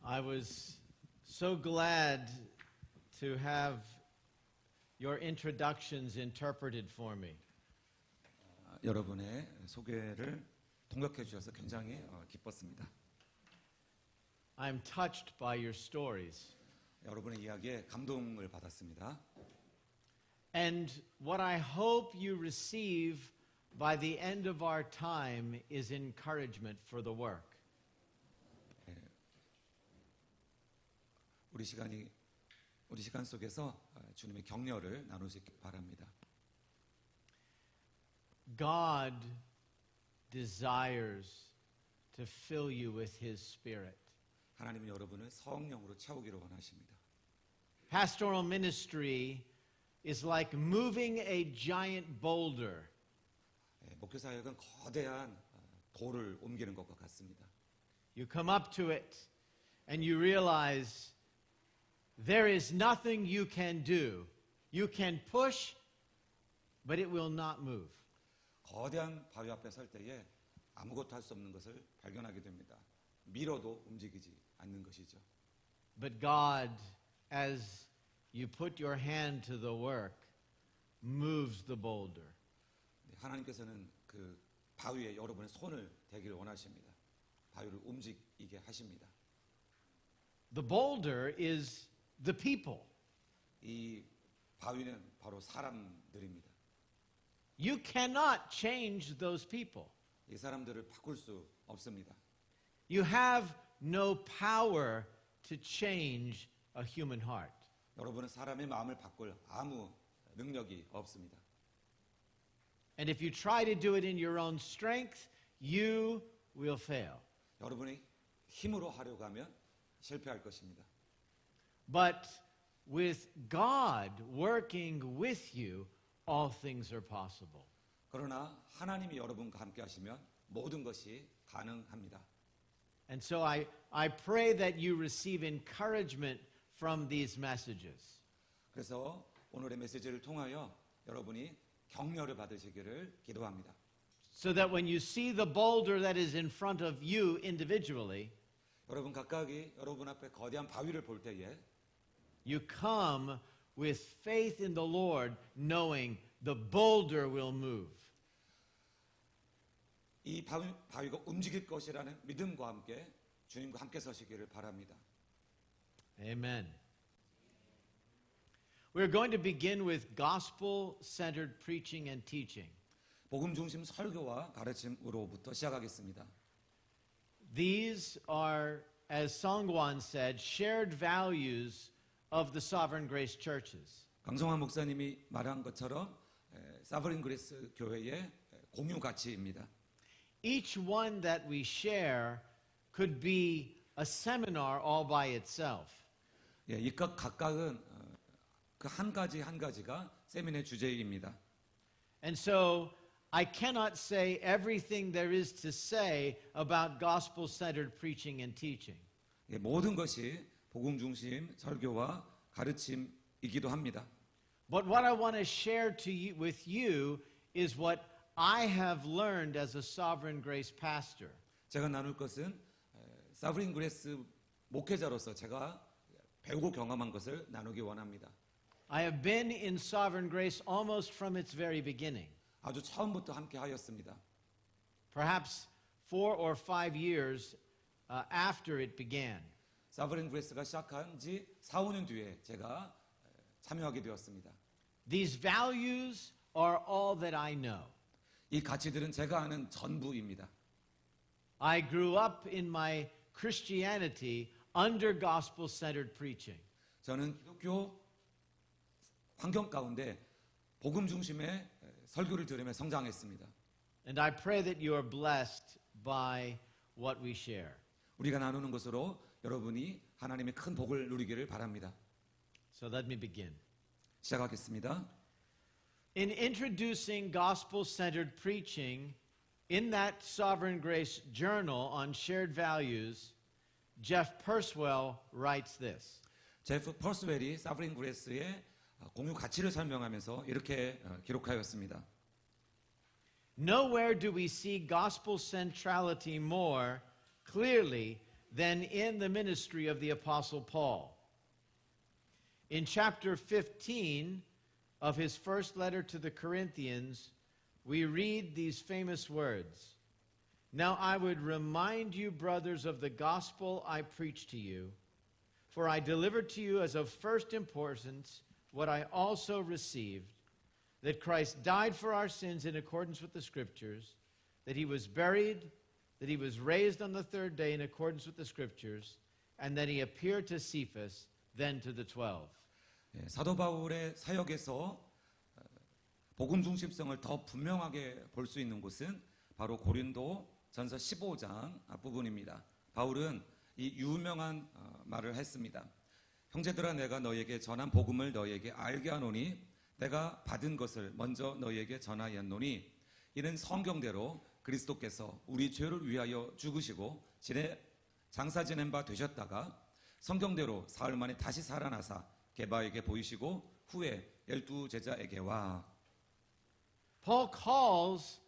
I was so glad to have your introductions interpreted for me. 여러분의 소개를 통역해 주셔서 굉장히 기뻤습니다. I'm touched by your stories. 여러분의 이야기에 감동을 받았습니다. And what I hope you receive by the end of our time is encouragement for the work. 우리 시간 속에서 주님의 격려를 나누시기 바랍니다. God desires to fill you with His Spirit. 하나님은 여러분을 성령으로 채우기를 원하십니다. Pastoral ministry is like moving a giant boulder. 목회 사역은 거대한 돌을 옮기는 것과 같습니다. You come up to it and you realize there is nothing you can do. You can push, but it will not move. 거대한 바위 앞에 설 때에 아무것도 할 수 없는 것을 발견하게 됩니다. 밀어도 움직이지 않는 것이죠. But God, as you put your hand to the work, moves the boulder. 하나님께서는 그 바위에 여러분의 손을 대기를 원하십니다. 바위를 움직이게 하십니다. The boulder is the people. 이 바위는 바로 사람들입니다. You cannot change those people. 이 사람들을 바꿀 수 없습니다. You have no power to change a human heart. 여러분은 사람의 마음을 바꿀 아무 능력이 없습니다. And if you try to do it in your own strength, you will fail. 여러분이 힘으로 하려고 하면 실패할 것입니다. But with God working with you, all things are possible. 그러나 하나님이 여러분과 함께 하시면 모든 것이 가능합니다. And so I pray that you receive encouragement from these messages. 그래서 오늘의 메시지를 통하여 여러분이 격려를 받으시기를 기도합니다. So that when you see the boulder that is in front of you individually, 여러분 각각이 여러분 앞에 거대한 바위를 볼 때에 you come with faith in the Lord, knowing the boulder will move. 이 바위가 움직일 것이라는 믿음과 함께 주님과 함께 서시기를 바랍니다. Amen. We're going to begin with gospel-centered preaching and teaching. 복음 중심 설교와 가르침으로부터 시작하겠습니다. These are, as Songwan said, shared values of the Sovereign Grace churches. 강성환 목사님이 말한 것처럼 사버린 그레이스 교회의 공유 가치입니다. Each one that we share could be a seminar all by itself. 이 각각은 그 한 가지가 세미나의 주제입니다. And so I cannot say everything there is to say about gospel-centered preaching and teaching. 모든 것이 복음 중심 설교와 가르침이기도 합니다. But what I want to share with you is what I have learned as a Sovereign Grace pastor. 제가 나눌 것은 사브린 그레이스 목회자로서 제가 배우고 경험한 것을 나누기 원합니다. I have been in Sovereign Grace almost from its very beginning. 아주 처음부터 함께 하였습니다. Perhaps 4 or 5 years after it began. 사브린 그레이스가 시작한 지 4, 5년 뒤에 제가 참여하게 되었습니다. These values are all that I know. 이 가치들은 제가 아는 전부입니다. I grew up in my Christianity under gospel-centered preaching. 저는 기독교 환경 가운데 복음 중심의 설교를 들으며 성장했습니다. And I pray that you are blessed by what we share. 우리가 나누는 것으로 여러분이 하나님의 큰 복을 누리기를 바랍니다. So let me begin. 시작하겠습니다. In introducing gospel-centered preaching in that Sovereign Grace journal on shared values, Jeff Purswell writes this. 제프 퍼스웰이 사브린 그레이스의 공유 가치를 설명하면서 이렇게 기록하였습니다. Nowhere do we see gospel centrality more clearly than in the ministry of the Apostle Paul. In chapter 15 of his first letter to the Corinthians, we read these famous words. Now I would remind you, brothers, of the gospel I preached to you, for I delivered to you as of first importance what I also received, that Christ died for our sins in accordance with the Scriptures, that he was buried, that he was raised on the third day in accordance with the Scriptures, and that he appeared to Cephas, then to the 12. 예, 사도 바울의 사역에서 복음 중심성을 더 분명하게 볼 수 있는 곳은 바로 고린도 전서 15장 앞부분입니다. 바울은 이 유명한 말을 했습니다. 형제들아, 내가 너희에게 전한 복음을 너희에게 알게 하노니 내가 받은 것을 먼저 너희에게 전하였노니 이는 성경대로 그리스도께서 우리 죄를 위하여 죽으시고 장사 지낸 바 되셨다가 성경대로 사흘 만에 다시 살아나사 게바에게 보이시고 후에 12 제자에게와. Paul calls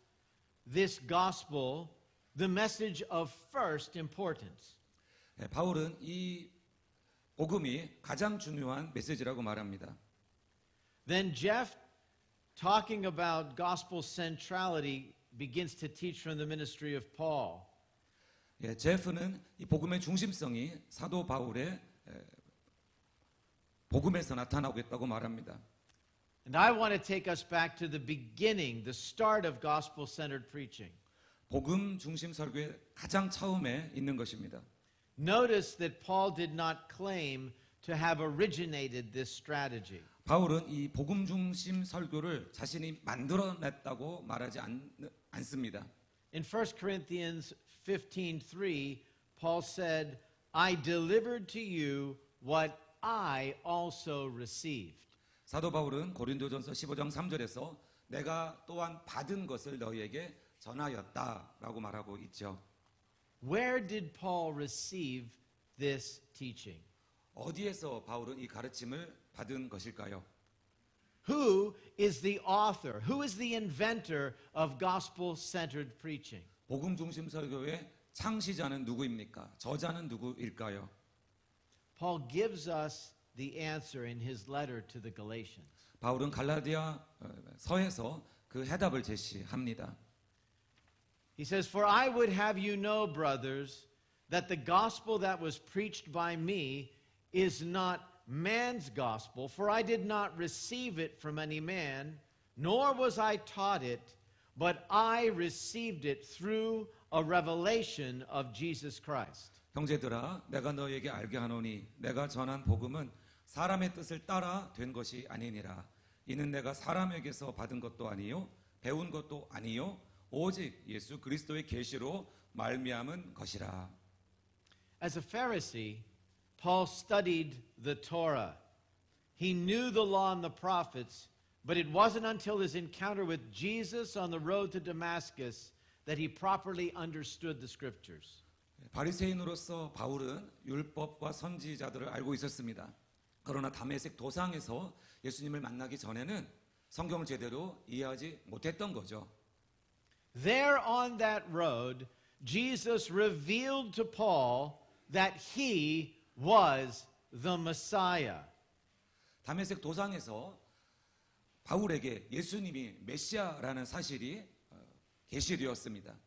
this gospel the message of first importance. 예, 바울은 이 복음이 가장 중요한 메시지라고 말합니다. Then Jeff, talking about gospel centrality, begins to teach from the ministry of Paul. 예, 제프는 이 복음의 중심성이 사도 바울의 복음에서 나타나고 있다고 말합니다. And I want to take us back to the beginning, the start of gospel-centered preaching. 복음 중심 설교의 가장 처음에 있는 것입니다. Notice that Paul did not claim to have originated this strategy. 바울은 이 복음 중심 설교를 자신이 만들어냈다고 말하지 않습니다. In 1 Corinthians 15:3, Paul said, I delivered to you what I also received. 사도 바울은 고린도전서 15장 3절에서 내가 또한 받은 것을 너희에게 전하였다라고 말하고 있죠. Where did Paul receive this teaching? 어디에서 바울은 이 가르침을 받은 것일까요? Who is the author? Who is the inventor of gospel-centered preaching? 복음 중심 설교의 창시자는 누구입니까? 저자는 누구일까요? Paul gives us the answer in his letter to the Galatians. 바울은 갈라디아 서에서 그 해답을 제시합니다. He says, For I would have you know, brothers, that the gospel that was preached by me is not man's gospel, for I did not receive it from any man, nor was I taught it, but I received it through a revelation of Jesus Christ. 형제들아, 내가 너에게 알게 하노니 내가 전한 복음은 사람의 뜻을 따라 된 것이 아니니라. 이는 내가 사람에게서 받은 것도 아니요 배운 것도 아니요 오직 예수 그리스도의 계시로 말미암은 것이라. As a Pharisee, Paul studied the Torah. He knew the law and the prophets, but it wasn't until his encounter with Jesus on the road to Damascus that he properly understood the scriptures. 바리새인으로서 바울은 율법과 선지자들을 알고 있었습니다. 그러나 다메섹 도상에서 예수님을 만나기 전에는 성경을 제대로 이해하지 못했던 거죠. There on that road, Jesus revealed to Paul that he was the Messiah. 다메섹 도상에서 바울에게 예수님이 메시아라는 사실이 계시되었습니다.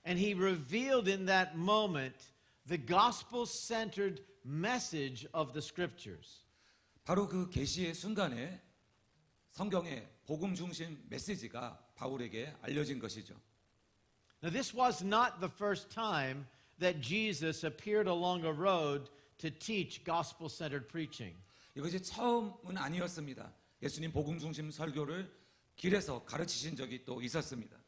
And he revealed in that moment the gospel-centered message of the scriptures. 바로 그 계시의 순간에 성경의 복음 중심 메시지가 바울에게 알려진 것이죠. Now this was not the first time that Jesus appeared along a road to teach gospel-centered preaching. 이것이 처음은 아니었습니다. 예수님 복음 중심 설교를 길에서 가르치신 적이 또 있었습니다.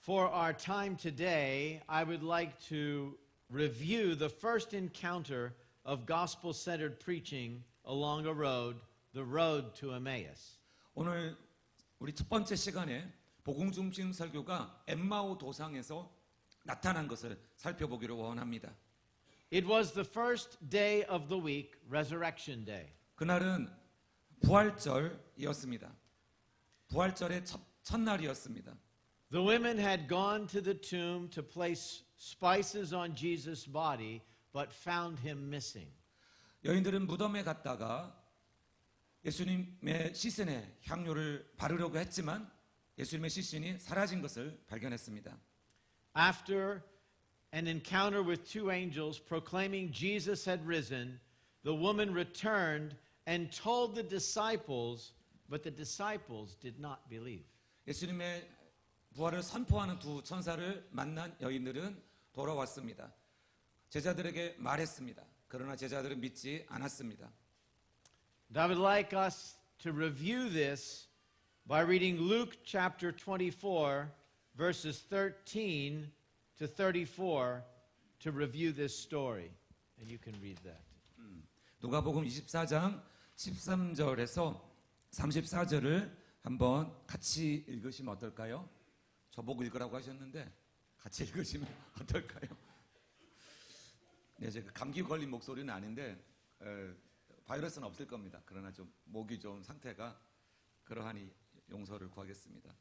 For our time today, I would like to review the first encounter of gospel-centered preaching along a road, the road to Emmaus. 오늘 우리 첫 번째 시간에 복음 중심 설교가 엠마오 도상에서 나타난 것을 살펴보기를 원합니다. It was the first day of the week, Resurrection Day. 그날은 부활절이었습니다. 부활절의 첫날이었습니다. The women had gone to the tomb to place spices on Jesus' body, but found him missing. 여인들은 무덤에 갔다가 예수님의 시신에 향료를 바르려고 했지만 예수님의 시신이 사라진 것을 발견했습니다. After an encounter with two angels proclaiming Jesus had risen, the woman returned and told the disciples, but the disciples did not believe. 예수님의 부활을 선포하는 두 천사를 만난 여인들은 돌아왔습니다. 제자들에게 말했습니다. 그러나 제자들은 믿지 않았습니다. And I would like us to review this by reading Luke chapter 24, verses 13 to 34 to review this story. And you can read that. 누가복음 24장 13절에서 34절을 한번 같이 읽으시면 어떨까요? 저보고 읽으라고 하셨는데 같이 읽으시면 어떨까요? 네, 제가 감기 걸린 목소리는 아닌데 바이러스는 없을 겁니다. 그러나 좀 목이 좀 상태가 그러하니 용서를 구하겠습니다.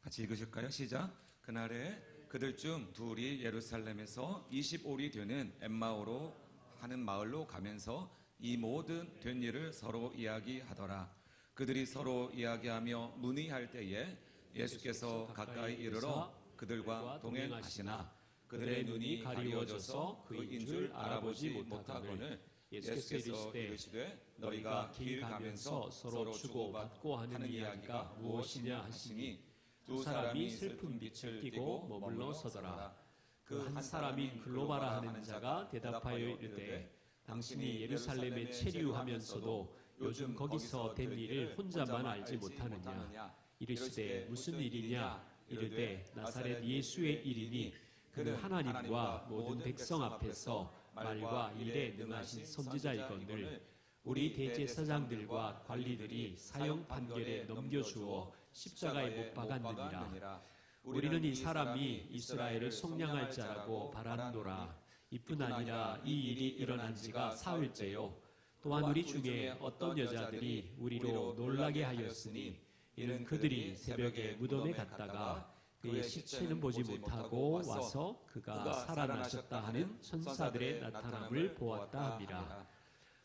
같이 읽으실까요? 시작. 그날에 그들 중 둘이 예루살렘에서 25리 되는 엠마오로 하는 마을로 가면서 이 모든 된 일을 서로 이야기하더라. 그들이 서로 이야기하며 문의할 때에 예수께서 가까이 이르러 그들과 동행하시나 그들의 눈이 가리워져서 그인 줄 알아보지 못하거늘 예수께서 이르시되 너희가 길 가면서 서로 주고받고 하는 이야기가 무엇이냐 하시니 두 사람이 슬픈 빛을 띠고 머물러 서더라. 그 한 사람이 글로바라 하는 자가 대답하여 이르되 당신이 예루살렘에 체류하면서도 요즘 거기서 된 일을 혼자만 알지 못하느냐. 이르시되 무슨 일이냐. 이르되 나사렛 예수의 일이니 그는 하나님과 모든 백성 앞에서 말과 일에 능하신 선지자이거늘 우리 대제사장들과 관리들이 사형 판결에 넘겨주어 십자가에 못 박았느니라. 우리는 이 사람이 이스라엘을 속량할 자라고 바라노라. 이뿐 아니라 이 일이 일어난 지가 사흘째요. 또한 우리 중에 어떤 여자들이 우리로 놀라게 하였으니 이는 그들이 새벽에 무덤에 갔다가 그의 시체는 보지 못하고 와서 그가 살아나셨다 하는 천사들의 나타남을 보았다 함이라.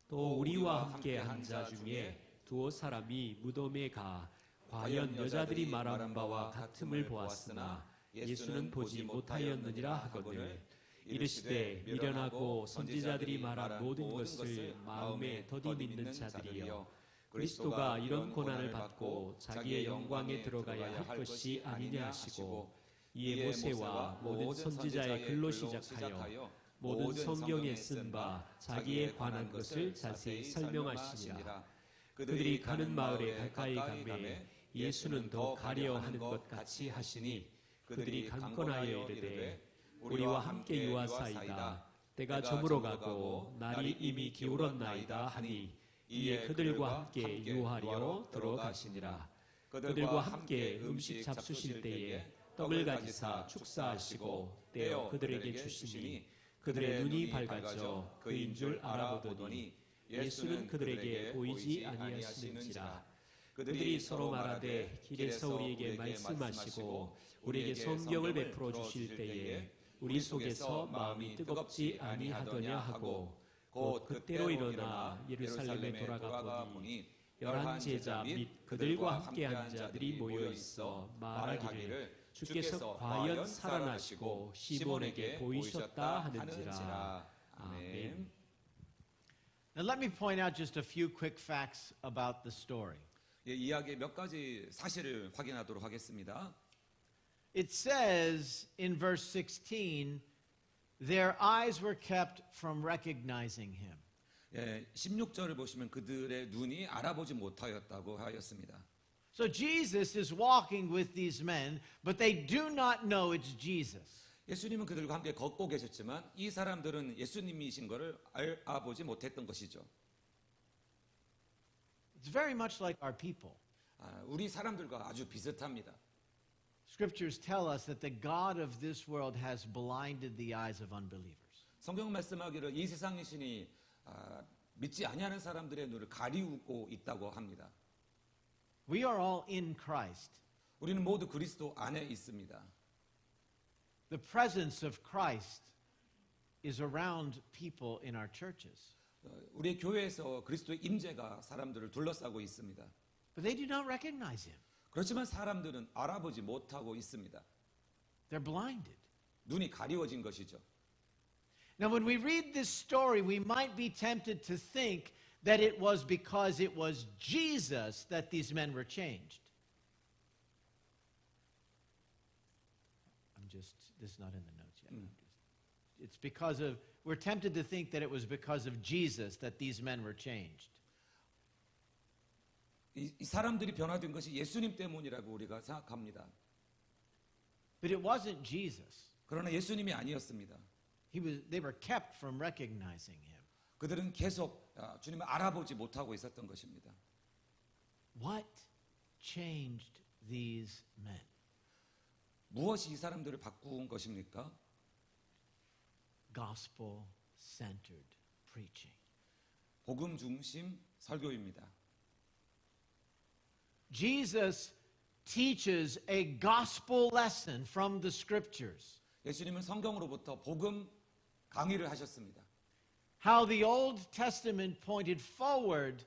또 우리와 함께 한 자 중에 두어 사람이 무덤에 가 과연 여자들이 말한 바와 같음을 보았으나 예수는 보지 못하였느니라 하거늘 이르시되 미련하고 선지자들이 말한 모든 것을 마음에 더디 믿는 자들이여 그리스도가 이런 고난을 받고 자기의 영광에 들어가야 할 것이 아니냐 하시고 이에 모세와 모든 선지자의 글로 시작하여 모든 성경에 쓴 바 자기에 관한 것을 자세히 설명하시니라. 그들이 가는 마을에 가까이 가매 예수는 더 가려 하는 것 같이 하시니 그들이 강건하여 이르되 우리와 함께 유하사이다. 때가 저물어 가고 날이 이미 기울었나이다 하니 이에 그들과 함께 유하려 들어가시니라. 그들과 함께 음식 잡수실 때에 떡을 가지사 축사하시고 떼어 그들에게 주시니 그들의 눈이 밝아져 그인 줄 알아보더니 예수는 그들에게 보이지 아니하시는지라. 그들이 서로 말하되 길에서 우리에게 말씀하시고 우리에게 성경을 베풀어 주실 때에 우리 속에서 마음이 뜨겁지 아니하더냐 하고 곧 그때로 일어나 예루살렘에 돌아가 보니 11 제자 및 그들과 함께한 자들이 모여 있어 말하기를 주께서 과연 살아나시고 시몬에게 보이셨다 하는지라. 아멘. Now let me point out just a few quick facts about the story. 예, 이야기의 몇 가지 사실을 확인하도록 하겠습니다. It says in verse 16, their eyes were kept from recognizing him. 예, 16절을 보시면 그들의 눈이 알아보지 못하였다고 하였습니다. So Jesus is walking with these men, but they do not know it's Jesus. 예수님은 그들과 함께 걷고 계셨지만 이 사람들은 예수님이신 것을 알아보지 못했던 것이죠. It's very much like our people. 우리 사람들과 아주 비슷합니다. Scriptures tell us that the God of this world has blinded the eyes of unbelievers. 성경 말씀하기를 이 세상의 신이 믿지 아니하는 사람들의 눈을 가리우고 있다고 합니다. We are all in Christ. 우리는 모두 그리스도 안에 있습니다. The presence of Christ is around people in our churches. 우리 교회에서 그리스도의 임재가 사람들을 둘러싸고 있습니다. But they do not recognize him. 그렇지만 사람들은 알아보지 못하고 있습니다. They're blinded. 눈이 가리워진 것이죠. Now, when we read this story, we might be tempted to think that it was because it was Jesus that these men were changed. This is not in the notes yet. It's because of, we're tempted to think that it was because of Jesus that these men were changed. 이 사람들이 변화된 것이 예수님 때문이라고 우리가 생각합니다. But it wasn't Jesus. 그러나 예수님이 아니었습니다. They were kept from recognizing him. 그들은 계속 주님을 알아보지 못하고 있었던 것입니다. What changed these men? 무엇이 이 사람들을 바꾼 것입니까? Gospel-centered preaching. 복음 중심 설교입니다. Jesus teaches a gospel lesson from the scriptures. 예수님은 성경으로부터 복음 강의를 하셨습니다. How the Old Testament pointed forward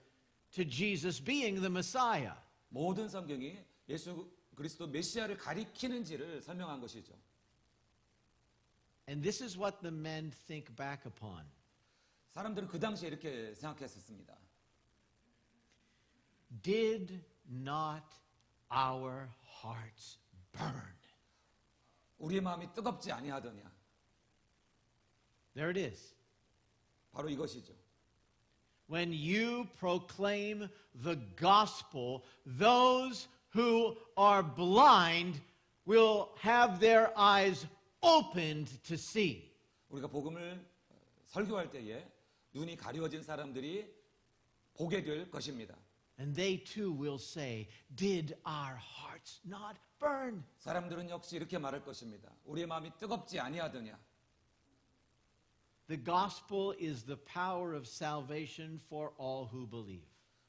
to Jesus being the Messiah. 모든 성경이 예수 그리스도 메시아를 가리키는지를 설명한 것이죠. And this is what the men think back upon. 사람들은 그 당시에 이렇게 생각했었습니다. Did not our hearts burn? 우리의 마음이 뜨겁지 아니하더냐. There it is. 바로 이것이죠. When you proclaim the gospel, those who are blind will have their eyes opened to see. 우리가 복음을 설교할 때에 눈이 가려워진 사람들이 보게 될 것입니다. And they too will say, did our hearts not burn? 사람들은 역시 이렇게 말할 것입니다. 우리의 마음이 뜨겁지 아니하더냐. The gospel is the power of salvation for all who believe.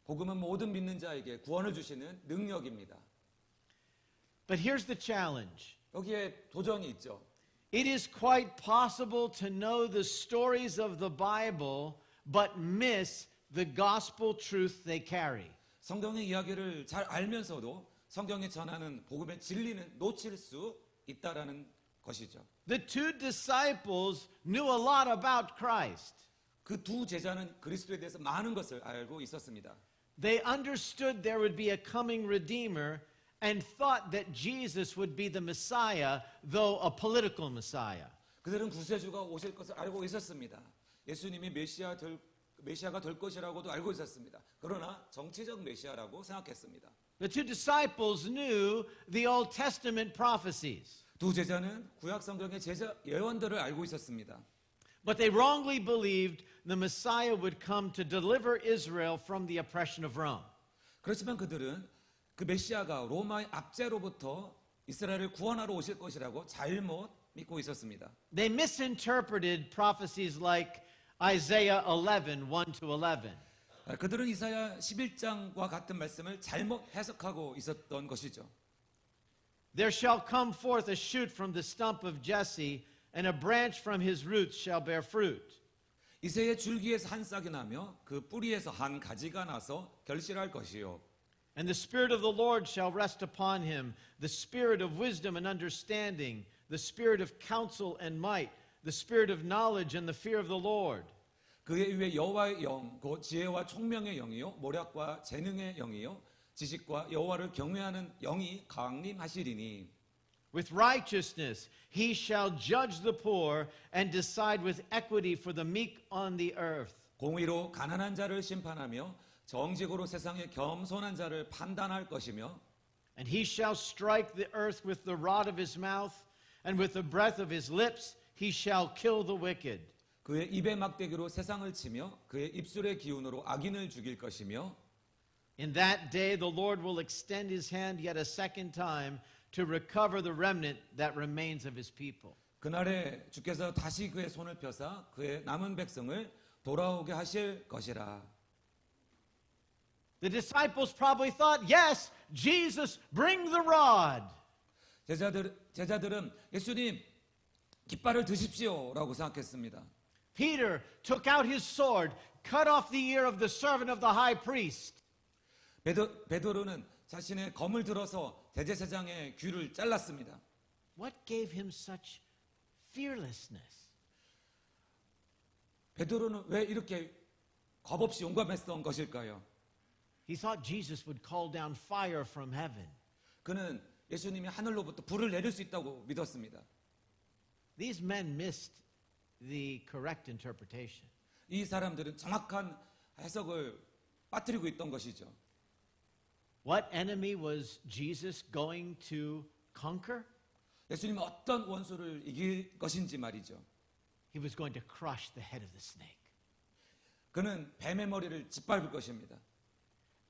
복음은 모든 믿는 자에게 구원을 주시는 능력입니다. But here's the challenge. 여기에 도전이 있죠. It is quite possible to know the stories of the Bible but miss the gospel truth they carry. 성경의 이야기를 잘 알면서도 성경이 전하는 복음의 진리는 놓칠 수 있다라는 것이죠. The two disciples knew a lot about Christ. 그 두 제자는 그리스도에 대해서 많은 것을 알고 있었습니다. They understood there would be a coming Redeemer and thought that Jesus would be the Messiah, though a political Messiah. 그들은 구세주가 오실 것을 알고 있었습니다. 예수님이 메시아가 될 것이라고도 알고 있었습니다. 그러나 정치적 메시아라고 생각했습니다. The two disciples knew the Old Testament prophecies, 두 제자는 구약 성경의 예언들을 알고 있었습니다. but they wrongly believed the Messiah would come to deliver Israel from the oppression of Rome. 그렇지만 그들은 그 메시아가 로마의 압제로부터 이스라엘을 구원하러 오실 것이라고 잘못 믿고 있었습니다. They misinterpreted prophecies like Isaiah 11, 1-11. 그들은 이사야 11장과 같은 말씀을 잘못 해석하고 있었던 것이죠. There shall come forth a shoot from the stump of Jesse, and a branch from his roots shall bear fruit. 이새의 줄기에서 한 싹이 나며 그 뿌리에서 한 가지가 나서 결실할 것이요. And the Spirit of the Lord shall rest upon him, the Spirit of wisdom and understanding, the Spirit of counsel and might, the Spirit of knowledge and the fear of the Lord. 그의 위에 여호와의 영, 곧 지혜와 총명의 영이요, 모략과 재능의 영이요, 지식과 여호와를 경외하는 영이 강림하시리니. With righteousness he shall judge the poor and decide with equity for the meek on the earth. 공의로 가난한 자를 심판하며 정직으로 세상의 겸손한 자를 판단할 것이며. And he shall strike the earth with the rod of his mouth, and with the breath of his lips he shall kill the wicked. 그의 입의 막대기로 세상을 치며 그의 입술의 기운으로 악인을 죽일 것이며. In that day the Lord will extend his hand yet a second time to recover the remnant that remains of his people. 그날에 주께서 다시 그의 손을 펴사 그의 남은 백성을 돌아오게 하실 것이라. The disciples probably thought, yes, Jesus, bring the rod. 제자들은 예수님 깃발을 드십시오라고 생각했습니다. Peter took out his sword, cut off the ear of the servant of the high priest. 베드로는 자신의 검을 들어서 대제사장의 귀를 잘랐습니다. What gave him such fearlessness? 베드로는 왜 이렇게 겁없이 용감했던 것일까요? He thought Jesus would call down fire from heaven. 그는 예수님이 하늘로부터 불을 내릴 수 있다고 믿었습니다. These men missed the correct interpretation. 이 사람들은 정확한 해석을 빠뜨리고 있던 것이죠. What enemy was Jesus going to conquer? 예수님은 어떤 원수를 이길 것인지 말이죠. He was going to crush the head of the snake. 그는 뱀의 머리를 짓밟을 것입니다.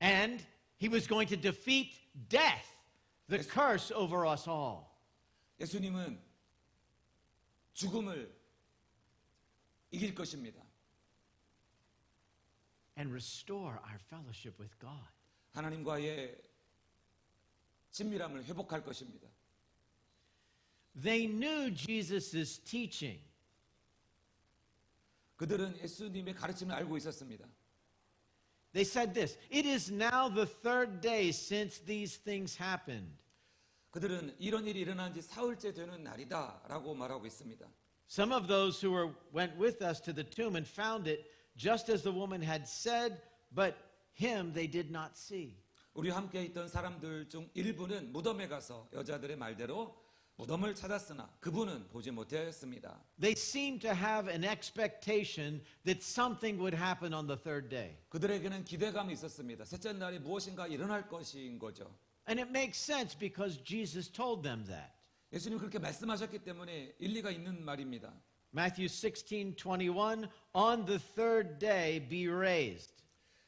And he was going to defeat death, the curse over us all. 예수님은 죽음을 이길 것입니다. And restore our fellowship with God. 하나님과의 친밀함을 회복할 것입니다. They knew Jesus' teaching. 그들은 예수님의 가르침을 알고 있었습니다. They said this, it is now the third day since these things happened. 그들은 이런 일이 일어난 지 사흘째 되는 날이다라고 말하고 있습니다. Some of those who went with us to the tomb and found it just as the woman had said, but him they did not see. 우리 함께 있던 사람들 중 일부는 무덤에 가서 여자들의 말대로 무덤을 찾았으나 그분은 보지 못했습니다. They seemed to have an expectation that something would happen on the third day. 그들에게는 기대감이 있었습니다. 셋째 날에 무엇인가 일어날 것인 거죠. And it makes sense because Jesus told them that. 예수님 그렇게 말씀하셨기 때문에 일리가 있는 말입니다. Matthew 16:21, on the third day be raised.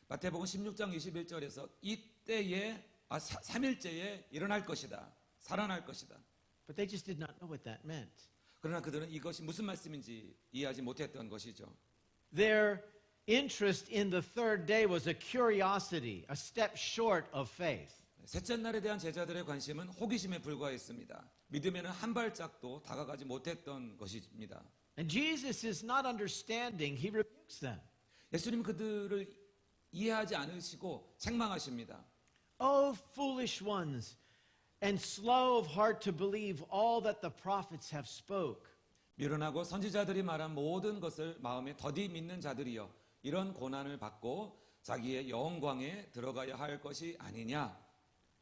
마태복음 16장 21절에서 이때에 3일째에 일어날 것이다. 살아날 것이다. But they just did not know what that meant. 그러나 그들은 이것이 무슨 말씀인지 이해하지 못했던 것이죠. Their interest in the third day was a curiosity, a step short of faith. 셋째 날에 대한 제자들의 관심은 호기심에 불과했습니다. 믿음에는 한 발짝도 다가가지 못했던 것입니다. And Jesus is not understanding. He rebukes them. 예수님 그들을 이해하지 않으시고 책망하십니다. Oh, foolish ones, and slow of heart to believe all that the prophets have spoke. 미련하고 선지자들이 말한 모든 것을 마음에 더디 믿는 자들이여 이런 고난을 받고 자기의 영광에 들어가야 할 것이 아니냐.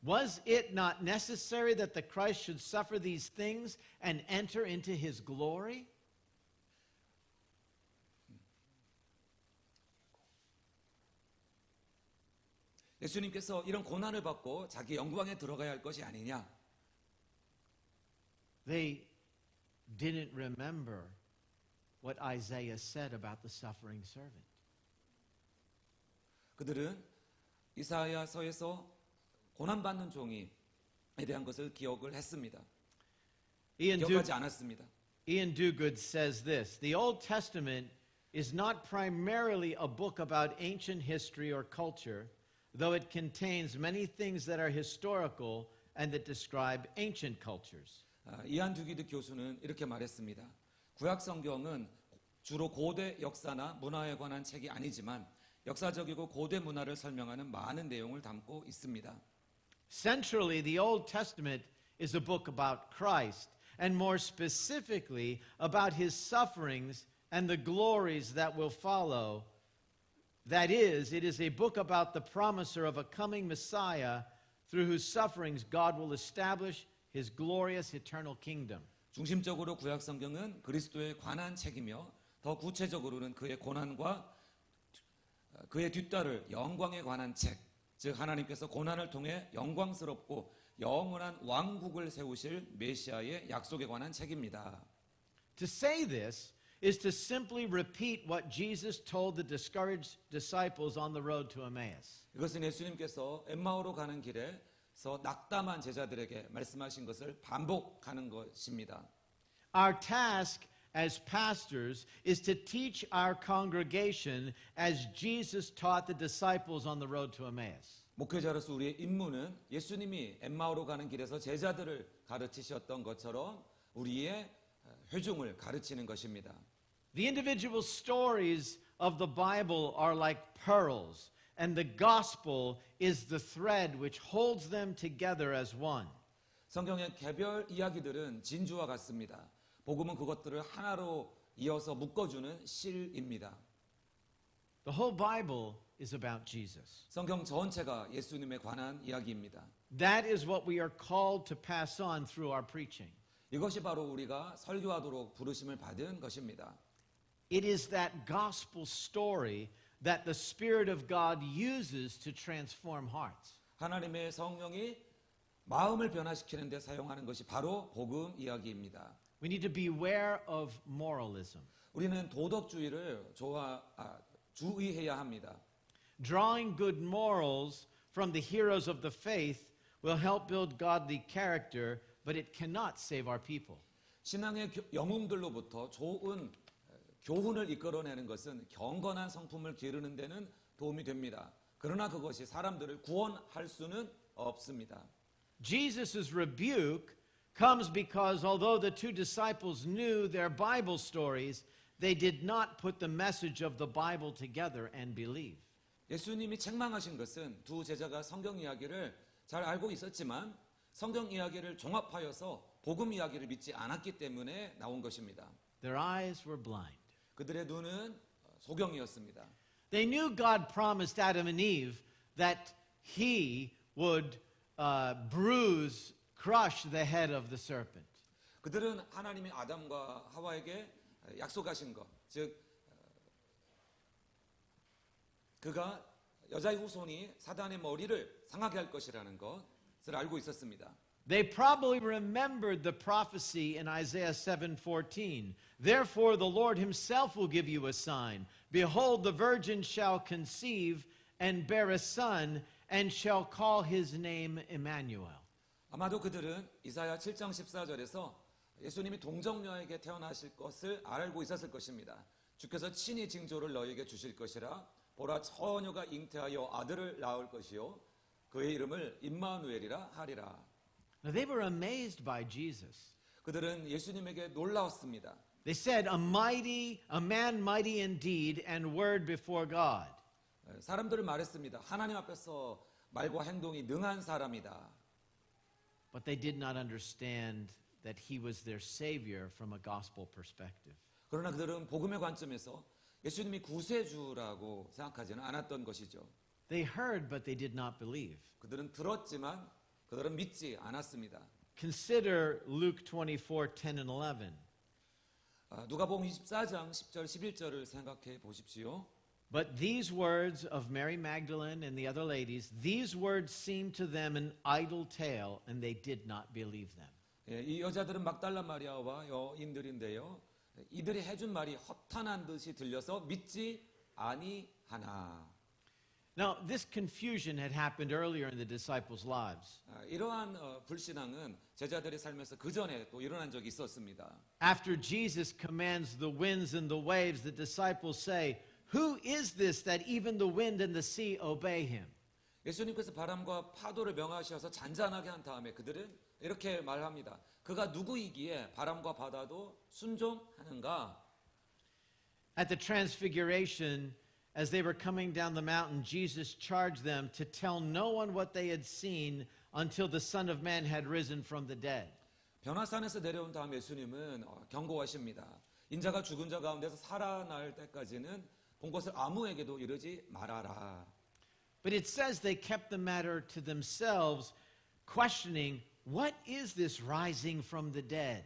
Was it not necessary that the Christ should suffer these things and enter into his glory? 예수님께서 이런 고난을 받고 자기 영광에 들어가야 할 것이 아니냐. They didn't remember what Isaiah said about the suffering servant. 그들은 이사야서에서 고난받는 종이에 대한 것을 기억을 했습니다. 기억하지 않았습니다. Ian Duguid says this, the Old Testament is not primarily a book about ancient history or culture, though it contains many things that are historical and that describe ancient cultures. 이안 두기드 교수는 이렇게 말했습니다. 구약 성경은 주로 고대 역사나 문화에 관한 책이 아니지만 역사적이고 고대 문화를 설명하는 많은 내용을 담고 있습니다. Centrally, the Old Testament is a book about Christ, and more specifically about his sufferings and the glories that will follow. That is, it is a book about the promiser of a coming Messiah through whose sufferings God will establish his glorious eternal kingdom. 중심적으로 구약 성경은 그리스도에 관한 책이며 더 구체적으로는 그의 고난과 그의 뒤따를 영광에 관한 책, 즉 하나님께서 고난을 통해 영광스럽고 영원한 왕국을 세우실 메시아의 약속에 관한 책입니다. To say this is to simply repeat what Jesus told the discouraged disciples on the road to Emmaus. 이것은 예수님께서 엠마오로 가는 길에 낙담한 제자들에게 말씀하신 것을 반복하는 것입니다. Our task as pastors is to teach our congregation as Jesus taught the disciples on the road to Emmaus. 목회자로서 우리의 임무는 예수님이 엠마오로 가는 길에서 제자들을 가르치셨던 것처럼 우리의 회중을 가르치는 것입니다. The individual stories of the Bible are like pearls, and the gospel is the thread which holds them together as one. 성경의 개별 이야기들은 진주와 같습니다. 복음은 그것들을 하나로 이어서 묶어주는 실입니다. The whole Bible is about Jesus. 성경 전체가 예수님에 관한 이야기입니다. That is what we are called to pass on through our preaching. 이것이 바로 우리가 설교하도록 부르심을 받은 것입니다. It is that gospel story that the Spirit of God uses to transform hearts. 하나님의 성령이 마음을 변화시키는 데 사용하는 것이 바로 복음 이야기입니다. We need to beware of moralism. 우리는 도덕주의를 주의해야 합니다. Drawing good morals from the heroes of the faith will help build godly character, but it cannot save our people. 신앙의 영웅들로부터 좋은 교훈을 이끌어내는 것은 경건한 성품을 기르는 데는 도움이 됩니다. 그러나 그것이 사람들을 구원할 수는 없습니다. Jesus' rebuke comes because although the two disciples knew their Bible stories, they did not put the message of the Bible together and believe. 예수님이 책망하신 것은 두 제자가 성경 이야기를 잘 알고 있었지만 성경 이야기를 종합하여서 복음 이야기를 믿지 않았기 때문에 나온 것입니다. Their eyes were blind. 그들의 눈은 소경이었습니다. They knew God promised Adam and Eve that he would crush the head of the serpent. 그들은 하나님이 아담과 하와에게 약속하신 것, 즉 그가 여자의 후손이 사단의 머리를 상하게 할 것이라는 것을 알고 있었습니다. They probably remembered the prophecy in Isaiah 7:14. Therefore the Lord himself will give you a sign. Behold, the virgin shall conceive and bear a son and shall call his name Emmanuel. 아마도 그들은 이사야 7장 14절에서 예수님이 동정녀에게 태어나실 것을 알고 있었을 것입니다. 주께서 친히 징조를 너희에게 주실 것이라 보라 처녀가 잉태하여 아들을 낳을 것이요 그의 이름을 임마누엘이라 하리라. Now they were amazed by Jesus. 그들은 예수님에게 놀라웠습니다. They said, a man mighty in deed and word before God. 사람들을 말했습니다. 하나님 앞에서 말과 행동이 능한 사람이다. But they did not understand that he was their savior from a gospel perspective. 그러나 그들은 복음의 관점에서 예수님이 구세주라고 생각하지는 않았던 것이죠. They heard, but they did not believe. 그들은 들었지만 그들은 믿지 않았습니다. Consider Luke 24:10 and 11. 누가복음 24장 10절 11절을 생각해 보십시오. But these words of Mary Magdalene and the other ladies, these words seemed to them an idle tale, and they did not believe them. 이 여자들은 막달라 마리아와 여인들인데요. 이들이 해준 말이 허탄한 듯이 들려서 믿지 아니하나. Now, this confusion had happened earlier in the disciples' lives. 이러한 불신앙은 제자들의 삶에서 그 전에 또 일어난 적이 있었습니다. After Jesus commands the winds and the waves, the disciples say, "Who is this that even the wind and the sea obey him?" 예수님께서 바람과 파도를 명하셔서 잔잔하게 한 다음에 그들은 이렇게 말합니다. 그가 누구이기에 바람과 바다도 순종하는가? At the transfiguration, as they were coming down the mountain, Jesus charged them to tell no one what they had seen until the Son of Man had risen from the dead. 변화산에서 내려온 다음 예수님은 경고하십니다. 인자가 죽은 자 가운데서 살아날 때까지는 본 것을 아무에게도 이르지 말아라. But it says they kept the matter to themselves, questioning, what is this rising from the dead?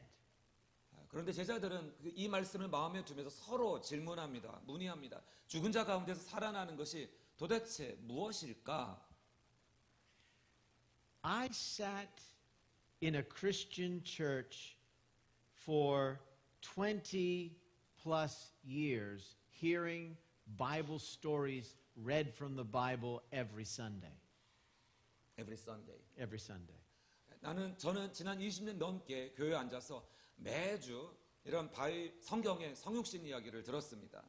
그런데 제자들은 이 말씀을 마음에 두면서 서로 질문합니다. 문의합니다. 죽은 자 가운데서 살아나는 것이 도대체 무엇일까? I sat in a Christian church for 20 plus years hearing Bible stories read from the Bible every Sunday. Every Sunday. every Sunday. 저는 지난 20년 넘게 교회에 앉아서 매주 이런 성경의 성육신 이야기를 들었습니다.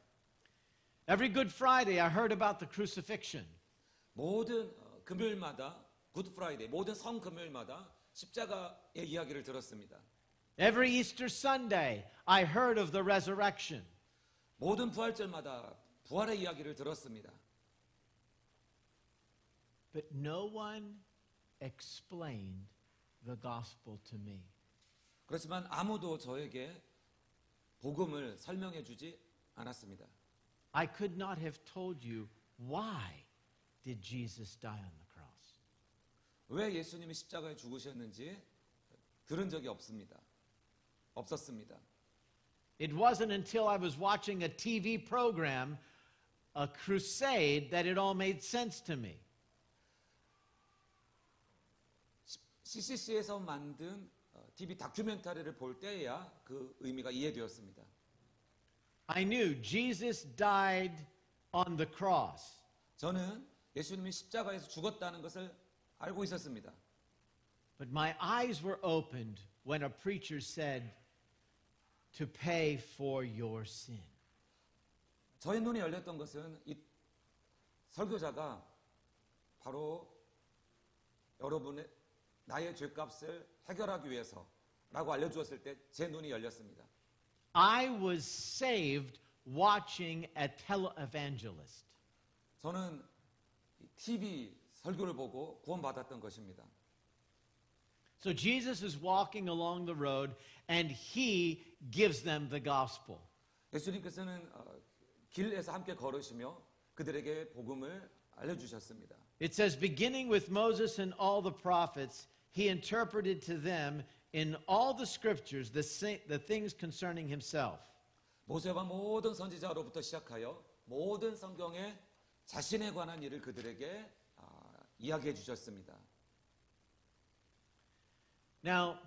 Every Good Friday, I heard about the crucifixion. 모든 금요일마다 굿 프라이데이, 모든 성금요일마다 십자가의 이야기를 들었습니다. Every Easter Sunday, I heard of the resurrection. 모든 부활절마다 부활의 이야기를 들었습니다. But no one explained the gospel to me. 그렇지만 아무도 저에게 복음을 설명해 주지 않았습니다. I could not have told you why did Jesus die on the cross. 왜 예수님이 십자가에 죽으셨는지 들은 적이 없었습니다. It wasn't until I was watching a TV program, a crusade, that it all made sense to me. CCC에서 만든 TV 다큐멘터리를 볼 때야 그 의미가 이해되었습니다. I knew Jesus died on the cross. 저는 예수님이 십자가에서 죽었다는 것을 알고 있었습니다. But my eyes were opened when a preacher said, to pay for your sin. 저의 눈이 열렸던 것은 이 설교자가 바로 여러분의 나의 죄값을 해결하기 위해서라고 알려주었을 때 제 눈이 열렸습니다. I was saved watching a televangelist. 저는 TV 설교를 보고 구원받았던 것입니다. So Jesus is walking along the road and he gives them the gospel. 예수님께서는 길에서 함께 걸으시며 그들에게 복음을 알려주셨습니다. It says, beginning with Moses and all the prophets, he interpreted to them in all the scriptures the things concerning himself. 모세와 모든 선지자로부터 시작하여 모든 성경에 자신에 관한 일을 그들에게 이야기해 주셨습니다. Now,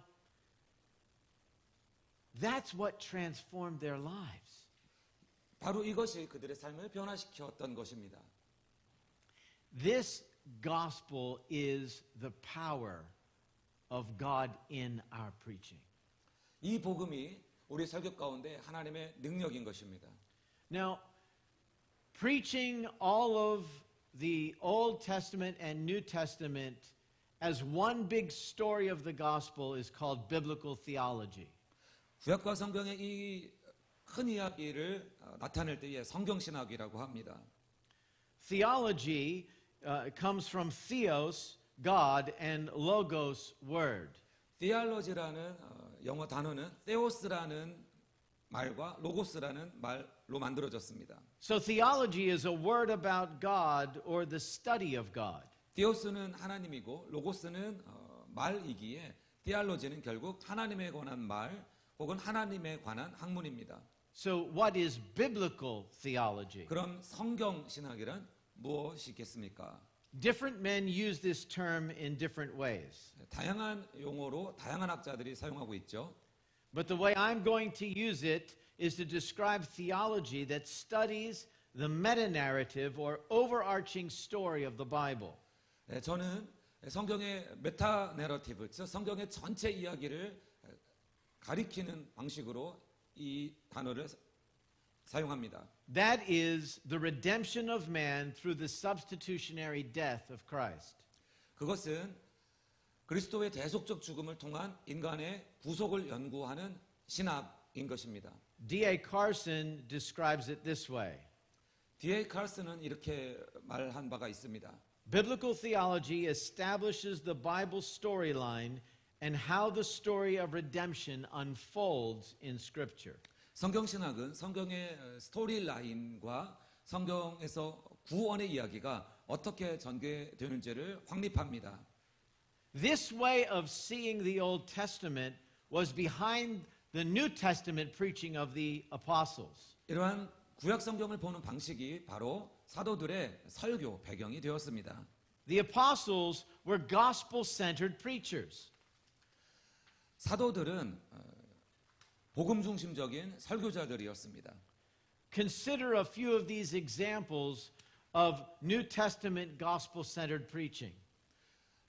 that's what transformed their lives. 바로 이것이 그들의 삶을 변화시켰던 것입니다. This gospel is the power of God in our preaching. 이 복음이 우리 설교 가운데 하나님의 능력인 것입니다. Now, preaching all of the Old Testament and New Testament as one big story of the gospel is called biblical theology. 구약과 성경의 이 큰 이야기를 나타낼 때에 성경신학이라고 합니다. Theology comes from theos, God, and logos, word. theology라는 영어 단어는 theos라는 말과 로고스라는 말로 만들어졌습니다. So theology is a word about God or the study of God. theos는 하나님이고 로고스는 말이기에 theology는 결국 하나님에 관한 말 혹은 하나님에 관한 학문입니다. So what is biblical theology? 그럼 성경신학이란 무엇이겠습니까? Different men use this term in different ways. 다양한 용어로 다양한 학자들이 사용하고 있죠. But the way I'm going to use it is to describe theology that studies the meta-narrative or overarching story of the Bible. 저는 성경의 메타 내러티브, 즉 성경의 전체 이야기를 가리키는 방식으로 이 단어를 사용합니다. That is the redemption of man through the substitutionary death of Christ. 그것은 그리스도의 대속적 죽음을 통한 인간의 구속을 연구하는 신학인 것입니다. D.A. Carson describes it this way. D.A. 칼슨은 이렇게 말한 바가 있습니다. Biblical theology establishes the Bible storyline and how the story of redemption unfolds in Scripture. 성경신학은 성경의 스토리 라인과 성경에서 구원의 이야기가 어떻게 전개되는지를 확립합니다. This way of seeing the Old Testament was behind the New Testament preaching of the apostles. 이러한 구약 성경을 보는 방식이 바로 사도들의 설교 배경이 되었습니다. The apostles were gospel-centered preachers. 사도들은 복음 중심적인 설교자들이었습니다. Consider a few of these examples of New Testament gospel-centered preaching.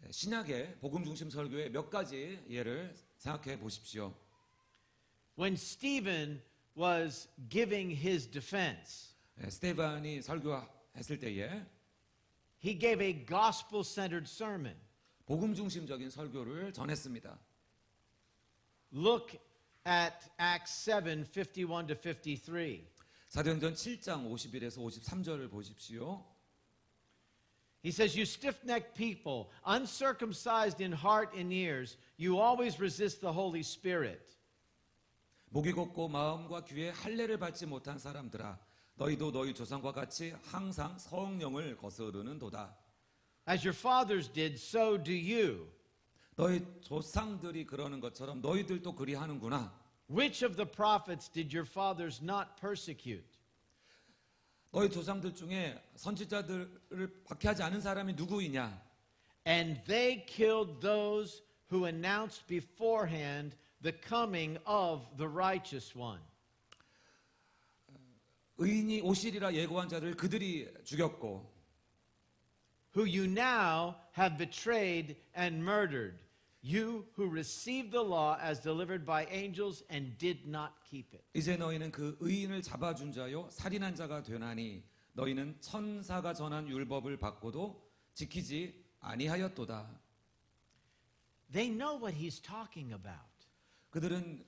신약의 복음 중심 설교의 몇 가지 예를 생각해 보십시오. When Stephen was giving his defense, 스테반이 설교했을 때에 he gave a gospel-centered sermon. 복음 중심적인 설교를 전했습니다. Look at Acts 7, 51 to 53. 사도행전 7장 51에서 53절을 보십시오. He says, "You stiff-necked people, uncircumcised in heart and ears, you always resist the Holy Spirit." 목이 곱고 마음과 귀에 할례를 받지 못한 사람들아, 너희도 너희 조상과 같이 항상 성령을 거스르는도다. As your fathers did, so do you. 너희 조상들이 그러는 것처럼 너희들도 그리하는구나. Which of the prophets did your fathers not persecute? 너희 조상들 중에 선지자들을 박해하지 않은 사람이 누구이냐? And they killed those who announced beforehand the coming of the righteous one. 의인이 오시리라 예고한 자를 그들이 죽였고, who you now have betrayed and murdered, you who received the law as delivered by angels and did not keep it. 이제 너희는 그 의인을 잡아준 자요 살인한 자가 되나니 너희는 천사가 전한 율법을 받고도 지키지 아니하였도다. They know what he's talking about. 그들은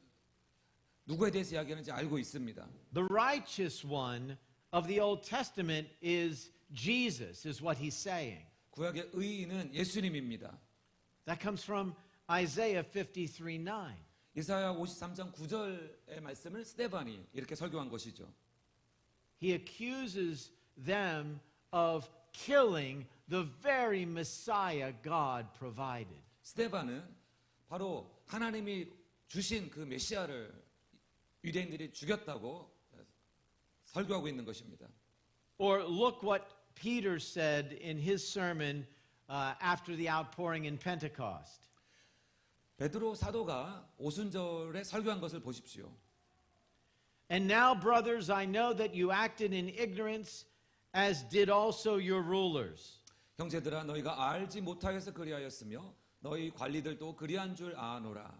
누구에 대해서 이야기하는지 알고 있습니다. The righteous one of the Old Testament is Jesus, is what he's saying. 구약의 의인은 예수님입니다. That comes from Isaiah 53:9. 이사야 53장 9절의 말씀을 스데반이 이렇게 설교한 것이죠. He accuses them of killing the very Messiah God provided. 스데반은 바로 하나님이 주신 그 메시아를 유대인들이 죽였다고 설교하고 있는 것입니다. Or look what Peter said in his sermon after the outpouring in Pentecost. 베드로 사도가 오순절에 설교한 것을 보십시오. And now, brothers, I know that you acted in ignorance, as did also your rulers. 형제들아 너희가 알지 못하여서 그리하였으며 너희 관리들도 그리한 줄 아노라.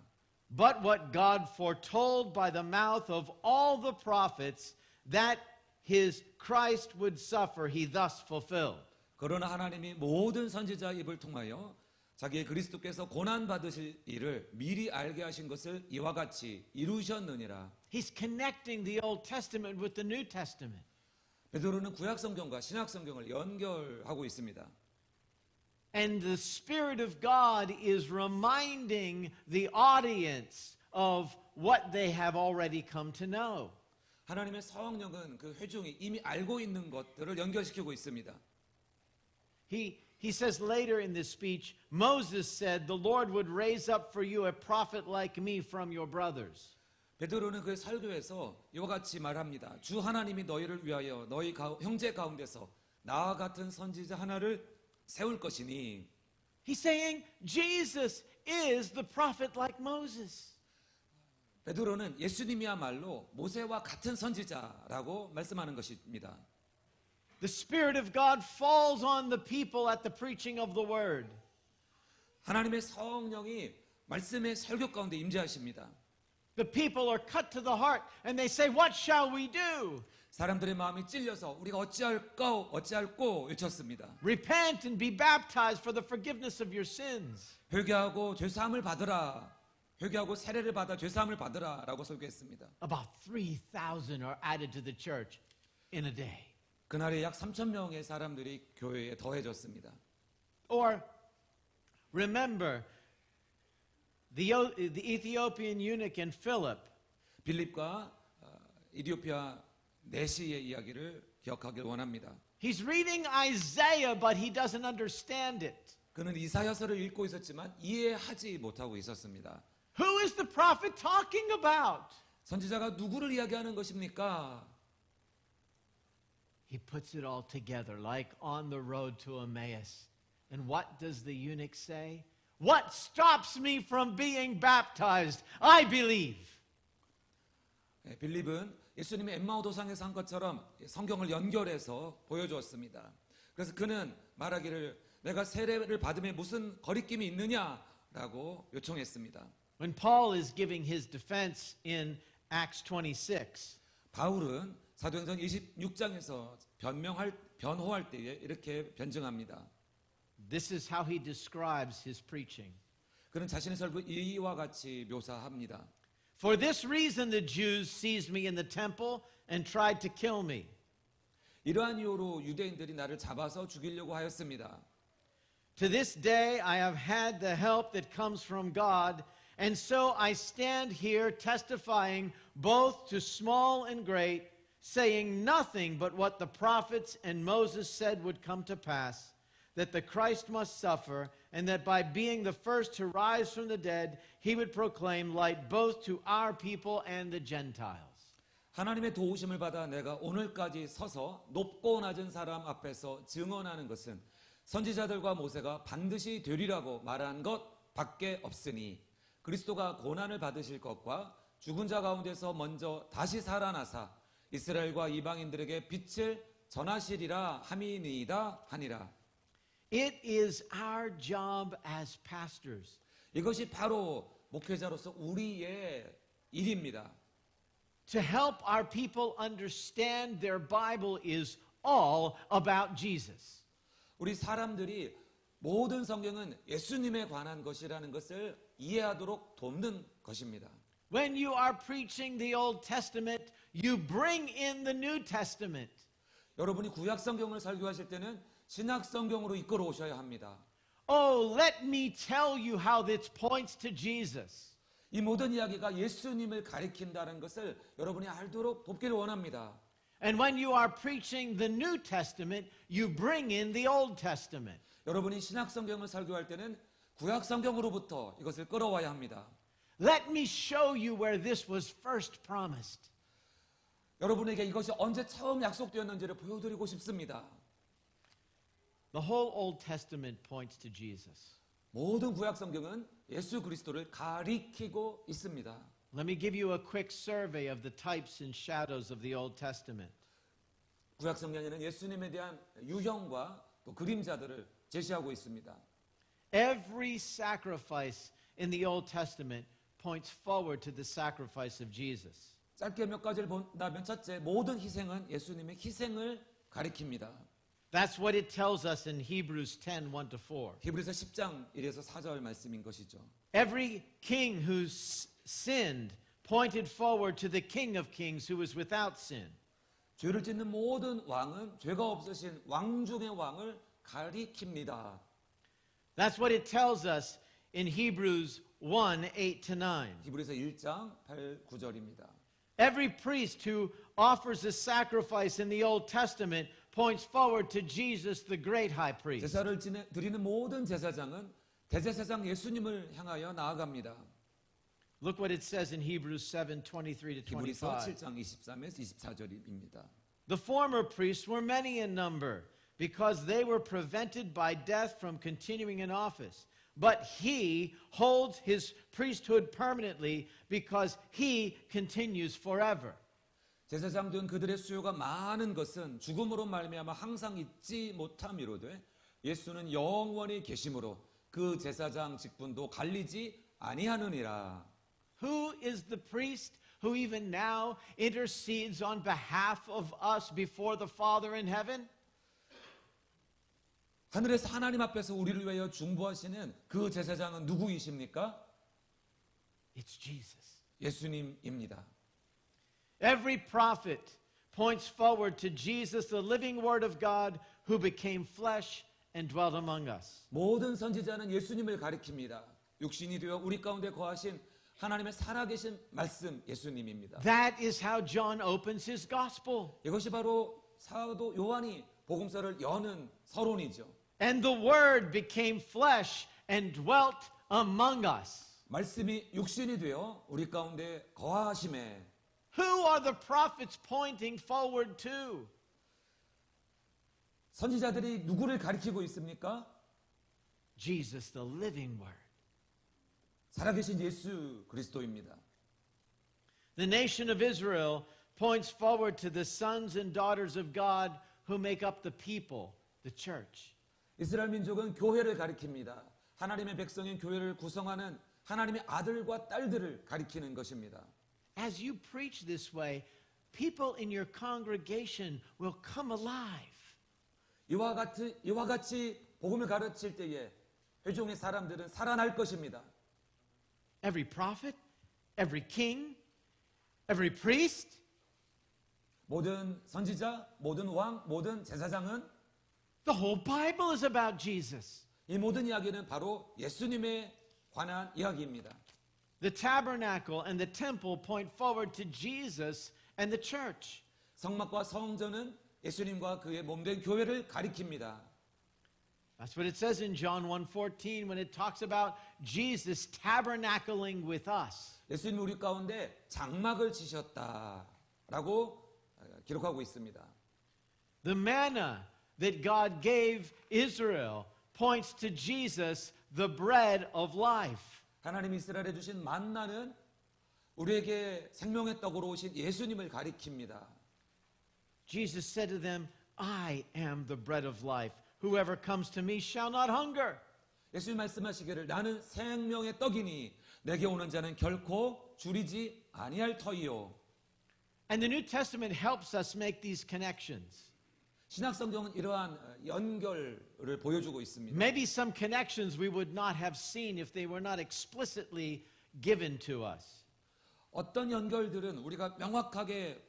But what God foretold by the mouth of all the prophets, that his Christ would suffer, he thus fulfilled. 그러나 하나님이 모든 선지자 입을 통하여 자기의 그리스도께서 고난 받으실 일을 미리 알게 하신 것을 이와 같이 이루셨느니라. He's connecting the Old Testament with the New Testament. 베드로는 구약 성경과 신약 성경을 연결하고 있습니다. And the Spirit of God is reminding the audience of what they have already come to know. 하나님의 성령은 그 회중이 이미 알고 있는 것들을 연결시키고 있습니다. He says later in this speech, Moses said, the Lord would raise up for you a prophet like me from your brothers. 베드로는 그 설교에서 이와 같이 말합니다. 주 하나님이 너희를 위하여 너희 형제 가운데서 나와 같은 선지자 하나를 세울 것이니. He's saying Jesus is the prophet like Moses. 베드로는 예수님이야말로 모세와 같은 선지자라고 말씀하는 것입니다. The Spirit of God falls on the people at the preaching of the word. 하나님의 성령이 말씀의 설교 가운데 임재하십니다. The people are cut to the heart and they say, what shall we do? 사람들의 마음이 찔려서 우리가 어찌할꼬 외쳤습니다. Repent and be baptized for the forgiveness of your sins. 회개하고 죄사함을 받으라. 회개하고 세례를 받아 죄사함을 받으라라고 설교했습니다. About 3,000 are added to the church in a day. 그날에 약 3,000명의 사람들이 교회에 더해졌습니다. Or remember the Ethiopian eunuch and Philip. 빌립과 이디오피아 내시의 이야기를 기억하길 원합니다. He's reading Isaiah, but he doesn't understand it. 그는 이사야서를 읽고 있었지만 이해하지 못하고 있었습니다. Who is the prophet talking about? 선지자가 누구를 이야기하는 것입니까? He puts it all together like on the road to Emmaus. And what does the eunuch say? What stops me from being baptized? I believe. 빌립은 예수님의 엠마오 도상에서 한 것처럼 성경을 연결해서 보여주었습니다. 그래서 그는 말하기를 내가 세례를 받음에 무슨 거리낌이 있느냐라고 요청했습니다. When Paul is giving his defense in Acts 26, 바울은 사도행전 26장에서 변호할 때에 이렇게 변증합니다. this is how he describes his preaching. 그는 자신의 설교 이와 같이 묘사합니다. For this reason the Jews seized me in the temple and tried to kill me. 이러한 이유로 유대인들이 나를 잡아서 죽이려고 하였습니다. To this day I have had the help that comes from God, and so I stand here testifying both to small and great, saying nothing but what the prophets and Moses said would come to pass, that the Christ must suffer, and that by being the first to rise from the dead, he would proclaim light both to our people and the Gentiles. 하나님의 도우심을 받아 내가 오늘까지 서서 높고 낮은 사람 앞에서 증언하는 것은 선지자들과 모세가 반드시 되리라고 말한 것 밖에 없으니 그리스도가 고난을 받으실 것과 죽은 자 가운데서 먼저 다시 살아나사 이스라엘과 이방인들에게 빛을 전하시리라 함이니이다 하니라. It is our job as pastors 이것이 바로 목회자로서 우리의 일입니다. to help our people understand their Bible is all about Jesus. 우리 사람들이 모든 성경은 예수님에 관한 것이라는 것을 이해하도록 돕는 것입니다. When you are preaching the Old Testament, you bring in the New Testament. 여러분이 구약 성경을 설교하실 때는 신약 성경으로 이끌어 오셔야 합니다. Oh, let me tell you how this points to Jesus. 이 모든 이야기가 예수님을 가리킨다는 것을 여러분이 알도록 돕기를 원합니다. And when you are preaching the New Testament, you bring in the Old Testament. 여러분이 신약 성경을 설교할 때는 구약 성경으로부터 이것을 끌어와야 합니다. Let me show you where this was first promised. 여러분에게 이것이 언제 처음 약속되었는지를 보여드리고 싶습니다. The whole Old Testament points to Jesus. 모든 구약 성경은 예수 그리스도를 가리키고 있습니다. Let me give you a quick survey of the types and shadows of the Old Testament. 구약 성경에는 예수님에 대한 유형과 또 그림자들을 제시하고 있습니다. Every sacrifice in the Old Testament points forward to the sacrifice of Jesus. 짧게 몇 가지를 본다면 첫째, 모든 희생은 예수님의 희생을 가리킵니다. That's what it tells us in Hebrews 10, 1-4. 히브리서 10장 1에서 4절 말씀인 것이죠. Every king who sinned pointed forward to the King of Kings who was without sin. 죄를 짓는 모든 왕은 죄가 없으신 왕 중의 왕을 가리킵니다. That's what it tells us in Hebrews 1, 8-9. 히브리서 1장 8, 9절입니다. Every priest who offers a sacrifice in the Old Testament points forward to Jesus, the great high priest. 제사를 드리는 모든 제사장은 대제사장 예수님을 향하여 나아갑니다. Look what it says in Hebrews 7, 23-25. 히브리서 7장 23에서 24절입니다. The former priests were many in number because they were prevented by death from continuing in office. But he holds his priesthood permanently because he continues forever. 제사장 등 그들의 수요가 많은 것은 죽음으로 말미암아 항상 잊지 못함이로되 예수는 영원히 계심으로 그 제사장 직분도 갈리지 아니하느니라. Who is the priest who even now intercedes on behalf of us before the Father in heaven? 하늘에서 하나님 앞에서 우리를 위하여 중보하시는 그 제사장은 누구이십니까? It's Jesus. 예수님입니다. Every prophet points forward to Jesus, the living Word of God, who became flesh and dwelt among us. 모든 선지자는 예수님을 가리킵니다. 육신이 되어 우리 가운데 거하신 하나님의 살아계신 말씀 예수님입니다. That is how John opens his gospel. 이것이 바로 사도 요한이 복음서를 여는 서론이죠. And the Word became flesh and dwelt among us. 말씀이 육신이 되어 우리 가운데 거하심에 Who are the prophets pointing forward to? 선지자들이 누구를 가리키고 있습니까? Jesus, the living Word. 살아계신 예수 그리스도입니다. The nation of Israel points forward to the sons and daughters of God who make up the people, the church. 이스라엘 민족은 교회를 가리킵니다. 하나님의 백성인 교회를 구성하는 하나님의 아들과 딸들을 가리키는 것입니다. As you preach this way, people in your congregation will come alive. 이와 같이 복음을 가르칠 때에 회중의 사람들은 살아날 것입니다. Every prophet, every king, every priest, 모든 선지자, 모든 왕, 모든 제사장은 the whole Bible is about Jesus. 이 모든 이야기는 바로 예수님에 관한 이야기입니다. The tabernacle and the temple point forward to Jesus and the church. 성막과 성전은 예수님과 그의 몸된 교회를 가리킵니다. That's what it says in John 1:14 when it talks about Jesus tabernacling with us. 예수님이 우리 가운데 장막을 치셨다라고 기록하고 있습니다. The manna that God gave Israel points to Jesus, the bread of life. 하나님 이스라엘에 주신 만나는 우리에게 생명의 떡으로 오신 예수님을 가리킵니다. Jesus said to them, I am the bread of life. Whoever comes to me shall not hunger. 예수님 말씀하시기를 나는 생명의 떡이니 내게 오는 자는 결코 줄이지 아니할 터이요. And the New Testament helps us make these connections. 신약 성경은 이러한 연결을 보여주고 있습니다. Maybe some connections we would not have seen if they were not explicitly given to us. 어떤 연결들은 우리가 명확하게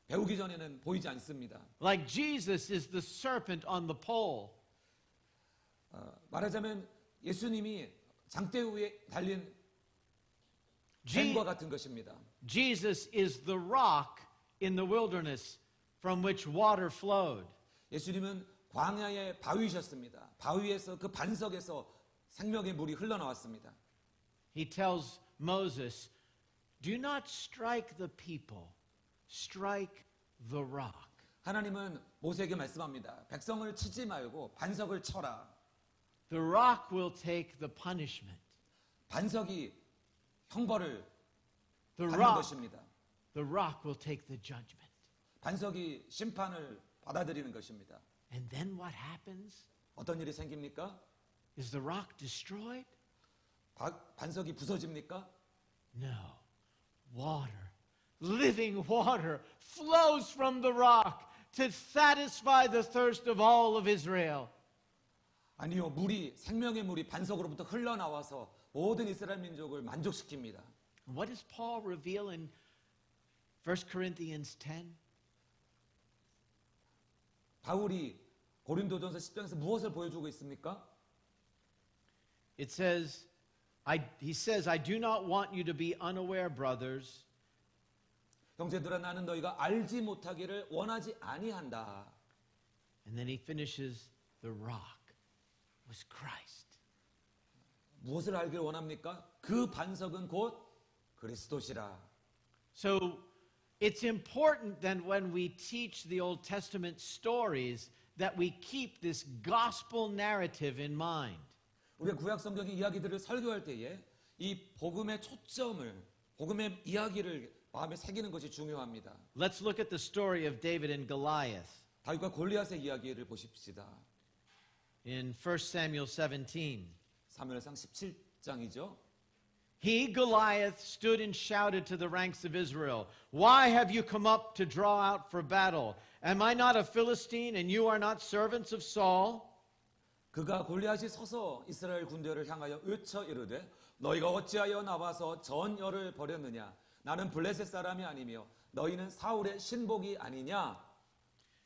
배우기 전에는 보이지 않습니다. Like Jesus is the serpent on the pole. 말하자면 예수님이 장대 위에 달린 Je- 뱀과 같은 것입니다. Jesus is the rock in the wilderness from which water flowed. 예수님은 광야의 바위셨습니다. 바위에서 그 반석에서 생명의 물이 흘러나왔습니다. He tells Moses, do not strike the people, strike the rock. 하나님은 모세에게 말씀합니다. 백성을 치지 말고 반석을 쳐라. The rock will take the punishment. 반석이 형벌을 The 받는 rock, 것입니다. the rock will take the judgment. 반석이 심판을 받아들이는 것입니다. And then what happens? 어떤 일이 생깁니까? Is the rock destroyed? 반석이 부서집니까? No. Water, living water, flows from the rock to satisfy the thirst of all of Israel. 아니요, 생명의 물이 반석으로부터 흘러나와서 모든 이스라엘 민족을 만족시킵니다. What does Paul reveal in 1 Corinthians 10? 바울이 고린도전서 10장에서 무엇을 보여주고 있습니까? It says, he says, I do not want you to be unaware, brothers, 형제들아 나는 너희가 알지 못하기를 원하지 아니한다. and then he finishes, the rock was Christ. 무엇을 알기를 원합니까? 그 반석은 곧 그리스도시라. So it's important that when we teach the Old Testament stories that we keep this gospel narrative in mind. 우리가 구약 성경의 이야기들을 설교할 때에 이 복음의 초점을 복음의 이야기를 마음에 새기는 것이 중요합니다. Let's look at the story of David and Goliath 다윗과 골리앗의 이야기를 보십시다. in 1 Samuel 17. 사무엘상 17장이죠. He, Goliath, stood and shouted to the ranks of Israel, Why have you come up to draw out for battle? Am I not a Philistine and you are not servants of Saul? 그가 골리앗이 서서 이스라엘 군대를 향하여 외쳐 이르되 너희가 어찌하여 나와서 전열을 벌였느냐? 나는 블레셋 사람이 아니며 너희는 사울의 신복이 아니냐?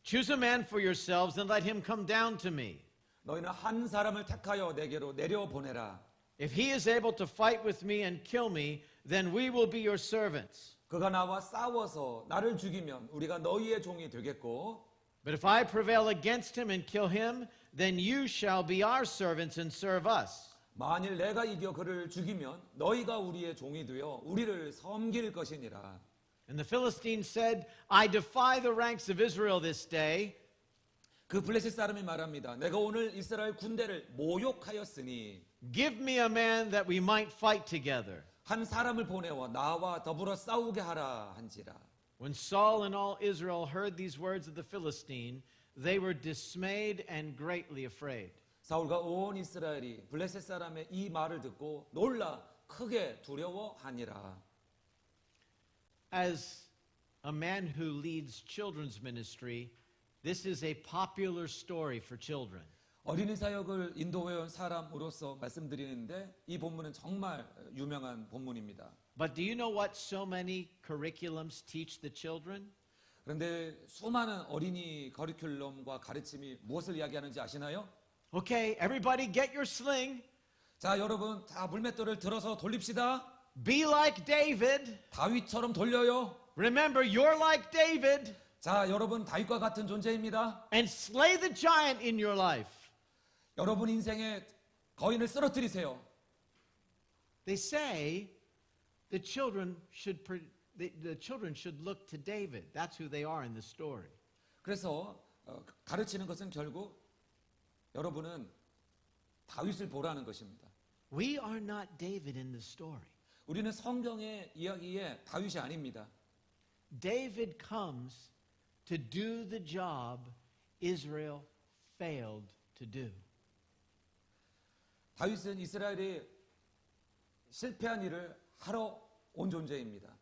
Choose a man for yourselves and let him come down to me. 너희는 한 사람을 택하여 내게로 내려보내라. If he is able to fight with me and kill me, then we will be your servants. 그가 나와 싸워서 나를 죽이면 우리가 너희의 종이 되겠고 But if I prevail against him and kill him, then you shall be our servants and serve us. 만일 내가 이겨 그를 죽이면 너희가 우리의 종이 되어 우리를 섬길 것이니라. And the Philistines said, I defy the ranks of Israel this day. 그 블레셋 사람이 말합니다. 내가 오늘 이스라엘 군대를 모욕하였으니 Give me a man that we might fight together. 한 사람을 보내와 나와 더불어 싸우게 하라 한지라. When Saul and all Israel heard these words of the Philistine, they were dismayed and greatly afraid. 사울과 온 이스라엘이 블레셋 사람의 이 말을 듣고 놀라 크게 두려워하니라. As a man who leads children's ministry, this is a popular story for children. 어린이 사역을 인도해온 사람으로서 말씀드리는데 이 본문은 정말 유명한 본문입니다. But do you know what so many curriculums teach the children? 그런데 수많은 어린이 커리큘럼과 가르침이 무엇을 이야기하는지 아시나요? Okay, everybody get your sling. 자, 여러분 다 물맷돌을 들어서 돌립시다. Be like David. 다윗처럼 돌려요. Remember, you're like David. 자, 여러분 다윗과 같은 존재입니다. And slay the giant in your life. 여러분 인생의 거인을 쓰러뜨리세요. They say the children should look to David. That's who they are in the story. 그래서 가르치는 것은 결국 여러분은 다윗을 보라는 것입니다. We are not David in the story. 우리는 성경의 이야기에 다윗이 아닙니다. David comes to do the job Israel failed to do. 다윗은 이스라엘이 실패한 일을 하러 온 존재입니다.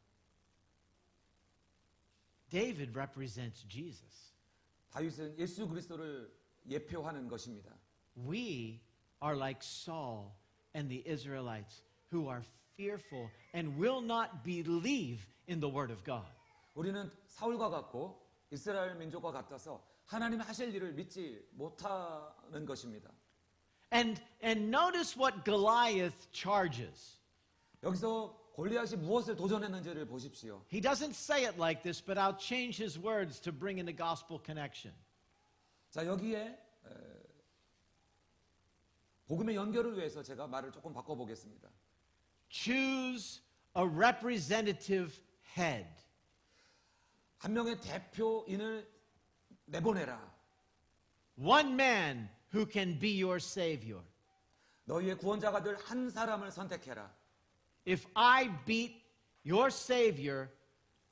David represents Jesus. 다윗은 예수 그리스도를 예표하는 것입니다. We are like Saul and the Israelites who are fearful and will not believe in the word of God. 우리는 사울과 같고 이스라엘 민족과 같아서 하나님이 하실 일을 믿지 못하는 것입니다. And notice what Goliath charges. 여기서 골리앗이 무엇을 도전했는지를 보십시오. He doesn't say it like this, but I'll change his words to bring in a gospel connection. 자, 여기에 복음의 연결을 위해서 제가 말을 조금 바꿔보겠습니다. Choose a representative head. 한 명의 대표인을 내보내라. One man who can be your savior. 너희의 구원자가 될 한 사람을 선택해라. If I beat your savior,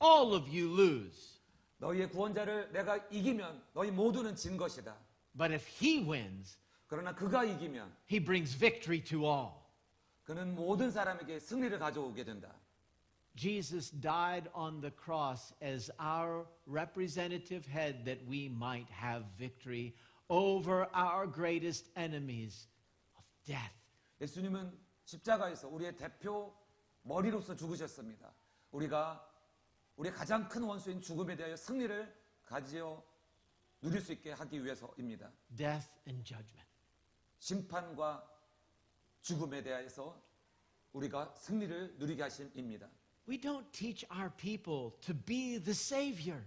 all of you lose. 너희의 구원자를 내가 이기면 너희 모두는 진 것이다. But if he wins, 그러나 그가 이기면 he brings victory to all. 그는 모든 사람에게 승리를 가져오게 된다. Jesus died on the cross as our representative head that we might have victory over our greatest enemies of death. 예수님은 십자가에서 우리의 대표 머리로서 죽으셨습니다. 우리가 우리의 가장 큰 원수인 죽음에 대하여 승리를 가지어 누릴 수 있게 하기 위해서입니다. Death and judgment. 심판과 죽음에 대하여서 우리가 승리를 누리게 하심입니다. We don't teach our people to be the savior.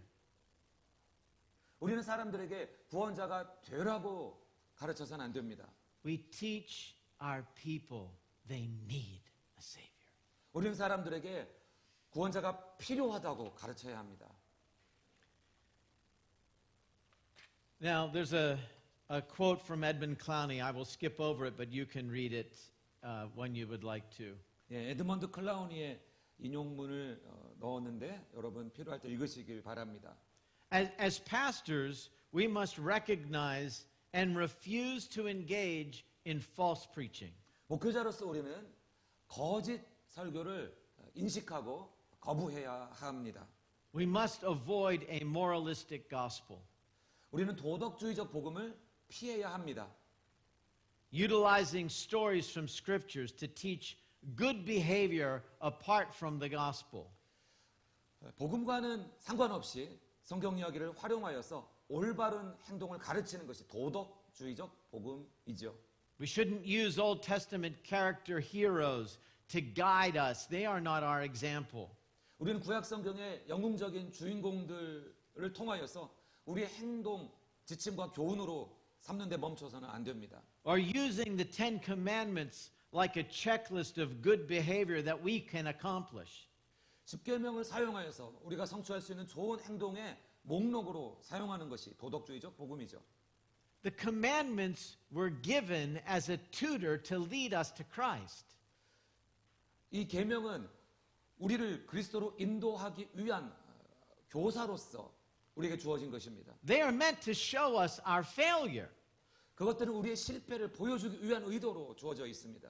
우리는 사람들에게 구원자가 되라고 가르쳐서는 안 됩니다. We teach our people they need a savior. 우리는 사람들에게 구원자가 필요하다고 가르쳐야 합니다. Now, there's a quote from Edmund Clowney. I will skip over it, but you can read it when you would like to. 예, 에드먼드 클라우니의 인용문을 넣었는데 여러분 필요할 때 읽으시길 바랍니다. As pastors, we must recognize and refuse to engage in false preaching. 목회자로서 우리는 거짓 설교를 인식하고 거부해야 합니다. We must avoid a moralistic gospel. 우리는 도덕주의적 복음을 피해야 합니다. Utilizing stories from scriptures to teach good behavior apart from the gospel. 복음과는 상관없이 성경 이야기를 활용하여서 올바른 행동을 가르치는 것이 도덕주의적 복음이죠. We shouldn't use Old Testament character heroes to guide us. They are not our example. 우리는 구약 성경의 영웅적인 주인공들을 통하여서 우리의 행동, 지침과 교훈으로 삼는 데 멈춰서는 안 됩니다. Or using the Ten Commandments like a checklist of good behavior that we can accomplish. 십계명을 사용하여서 우리가 성취할 수 있는 좋은 행동의 목록으로 사용하는 것이 도덕주의적 복음이죠. The commandments were given as a tutor to lead us to Christ. 이 계명은 우리를 그리스도로 인도하기 위한 교사로서 우리에게 주어진 것입니다. They are meant to show us our failure. 그것들은 우리의 실패를 보여주기 위한 의도로 주어져 있습니다.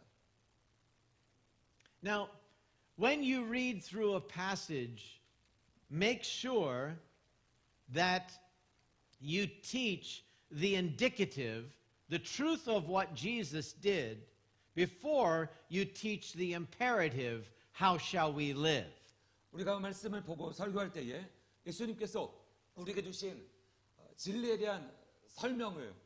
Now, when you read through a passage, make sure that you teach the indicative, the truth of what Jesus did, before you teach the imperative, how shall we live? 우리가 말씀을 보고 설교할 때에 예수님께서 우리에게 주신 진리에 대한 설명을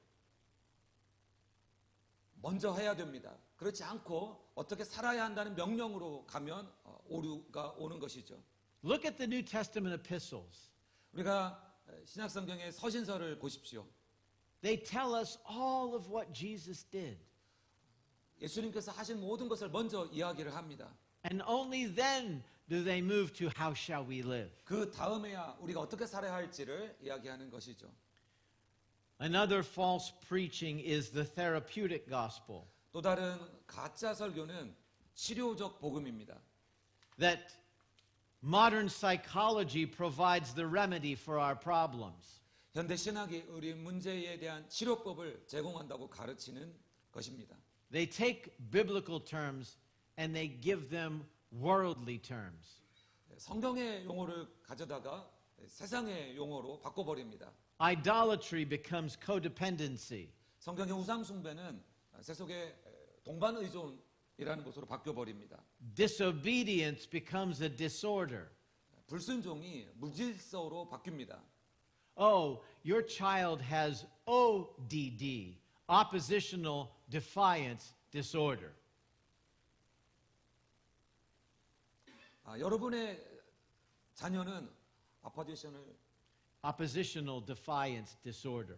먼저 해야 됩니다. 그렇지 않고 어떻게 살아야 한다는 명령으로 가면 오류가 오는 것이죠. Look at the New Testament epistles. 우리가 신약성경의 서신서를 보십시오. They tell us all of what Jesus did. 예수님께서 하신 모든 것을 먼저 이야기를 합니다. And only then do they move to how shall we live. 그 다음에야 우리가 어떻게 살아야 할지를 이야기하는 것이죠. Another false preaching is the therapeutic gospel. 또 다른 가짜 설교는 치료적 복음입니다. That modern psychology provides the remedy for our problems. 현대 신학이 우리 문제에 대한 치료법을 제공한다고 가르치는 것입니다. They take biblical terms and they give them worldly terms. 성경의 용어를 가져다가 세상의 용어로 바꿔버립니다. Idolatry becomes codependency. 성경의 우상 숭배는 세속의 동반 의존이라는 것으로 바뀌어버립니다. Disobedience becomes a disorder. 불순종이 무질서로 바뀝니다. Oh, your child has ODD, oppositional defiance disorder. 여러분의 자녀는 Oppositional defiance disorder.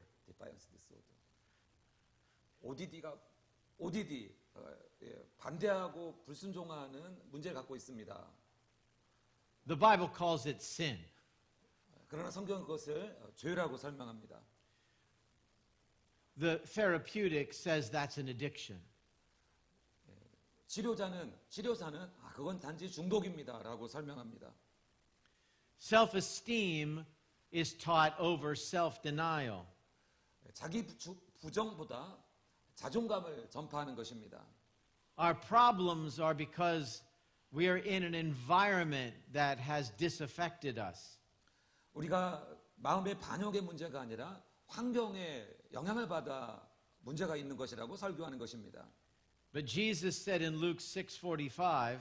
ODD 반대하고 불순종하는 문제를 갖고 있습니다. The Bible calls it sin. 그러나 성경은 그것을 죄라고 설명합니다. The therapeutic says that's an addiction. 치료사는 그건 단지 중독입니다라고 설명합니다. Self-esteem is taught over self-denial. 자기 부정보다 자존감을 전파하는 것입니다. Our problems are because we are in an environment that has disaffected us. 우리가 마음의 반역의 문제가 아니라 환경에 영향을 받아 문제가 있는 것이라고 설교하는 것입니다. But Jesus said in Luke 6:45,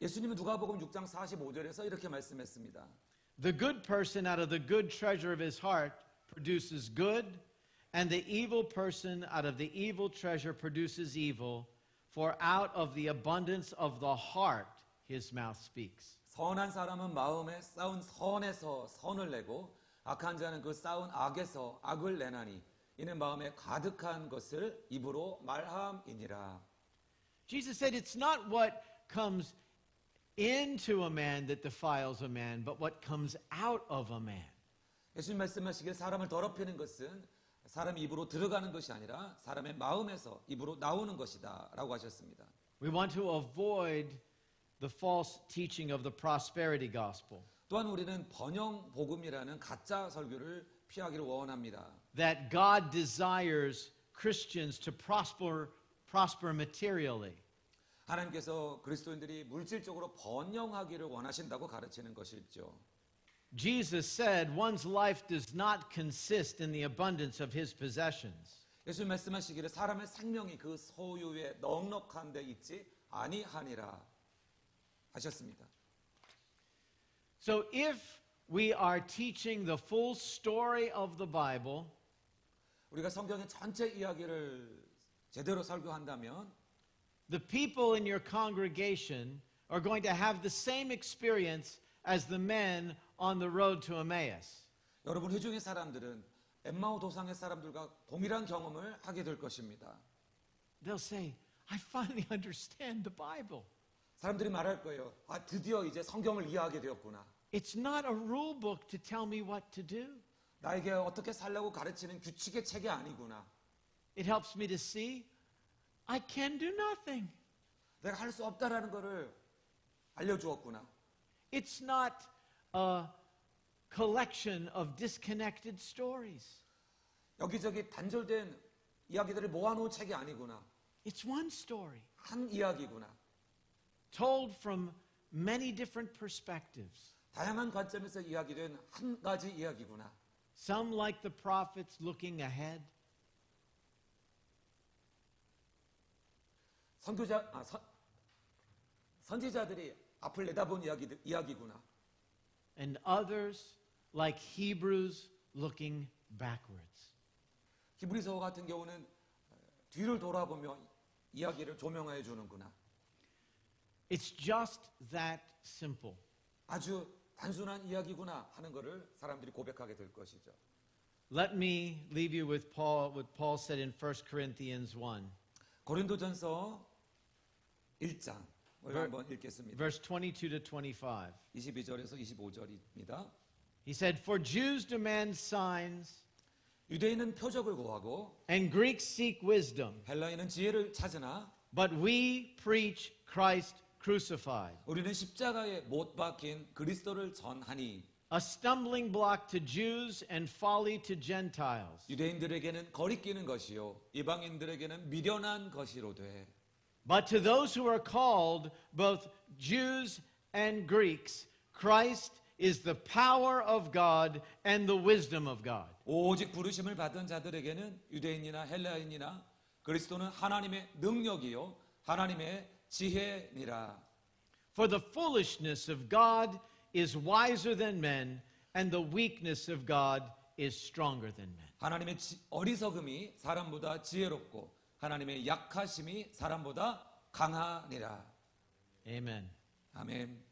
예수님은 누가복음 6장 45절에서 이렇게 말씀했습니다. the good person out of the good treasure of his heart produces good, and the evil person out of the evil treasure produces evil, for out of the abundance of the heart his mouth speaks. 선한 사람은 마음에 쌓은 선에서 선을 내고 악한 자는 그 쌓은 악에서 악을 내나니 이는 마음에 가득한 것을 입으로 말함이니라. Jesus said it's not what comes into a man that defiles a man, but what comes out of a man. 예수님 말씀하시길 사람을 더럽히는 것은 사람의 입으로 들어가는 것이 아니라 사람의 마음에서 입으로 나오는 것이다 라고 하셨습니다. We want to avoid the false teaching of the prosperity gospel. 또한 우리는 번영 복음이라는 가짜 설교를 피하기를 원합니다. That God desires Christians to prosper materially. 하나님께서 그리스도인들이 물질적으로 번영하기를 원하신다고 가르치는 것이죠. Jesus said one's life does not consist in the abundance of his possessions. 예수님 말씀하시기를 사람의 생명이 그 소유에 넉넉한 데 있지 아니하니라 하셨습니다. So if we are teaching the full story of the Bible, 우리가 성경의 전체 이야기를 제대로 설교한다면 the people in your congregation are going to have the same experience as the men on the road to Emmaus. 여러분 회중의 사람들은 엠마오 도상의 사람들과 동일한 경험을 하게 될 것입니다. They'll say, I finally understand the Bible. 사람들이 말할 거예요. 드디어 이제 성경을 이해하게 되었구나. It's not a rule book to tell me what to do. 나에게 어떻게 살라고 가르치는 규칙의 책이 아니구나. It helps me to see I can do nothing. 내가 할 수 없다라는 것을 알려주었구나. It's not a collection of disconnected stories. 여기저기 단절된 이야기들을 모아놓은 책이 아니구나. It's one story, 한 이야기구나. told from many different perspectives. 다양한 관점에서 이야기된 한 가지 이야기구나. Some, like the prophets, looking ahead. 선지자들이 앞을 내다본 이야기구나. And others, like Hebrews, looking backwards. 히브리서 같은 경우는 뒤를 돌아보며 이야기를 조명해 주는구나. It's just that simple. 아주 단순한 이야기구나 하는 것을 사람들이 고백하게 될 것이죠. Let me leave you with what Paul said in 1 Corinthians 1, 고린도전서 1장 한번 읽겠습니다. verse 22 to 25. 22절에서 25절입니다. He said, For Jews demand signs, 유대인은 표적을 구하고 and Greeks seek wisdom, 헬라인은 지혜를 찾으나 but we preach Christ crucified, 우리는 십자가에 못 박힌 그리스도를 전하니 a stumbling block to Jews and folly to Gentiles. 유대인들에게는 거리끼는 것이요 이방인들에게는 미련한 것이로되 But to those who are called, both Jews and Greeks, Christ is the power of God and the wisdom of God. 오직 부르심을 받은 자들에게는 유대인이나 헬라인이나 그리스도는 하나님의 능력이요 하나님의 지혜니라. For the foolishness of God is wiser than men, and the weakness of God is stronger than men. 하나님의 어리석음이 사람보다 지혜롭고 하나님의 약하심이 사람보다 강하니라. Amen. 아멘.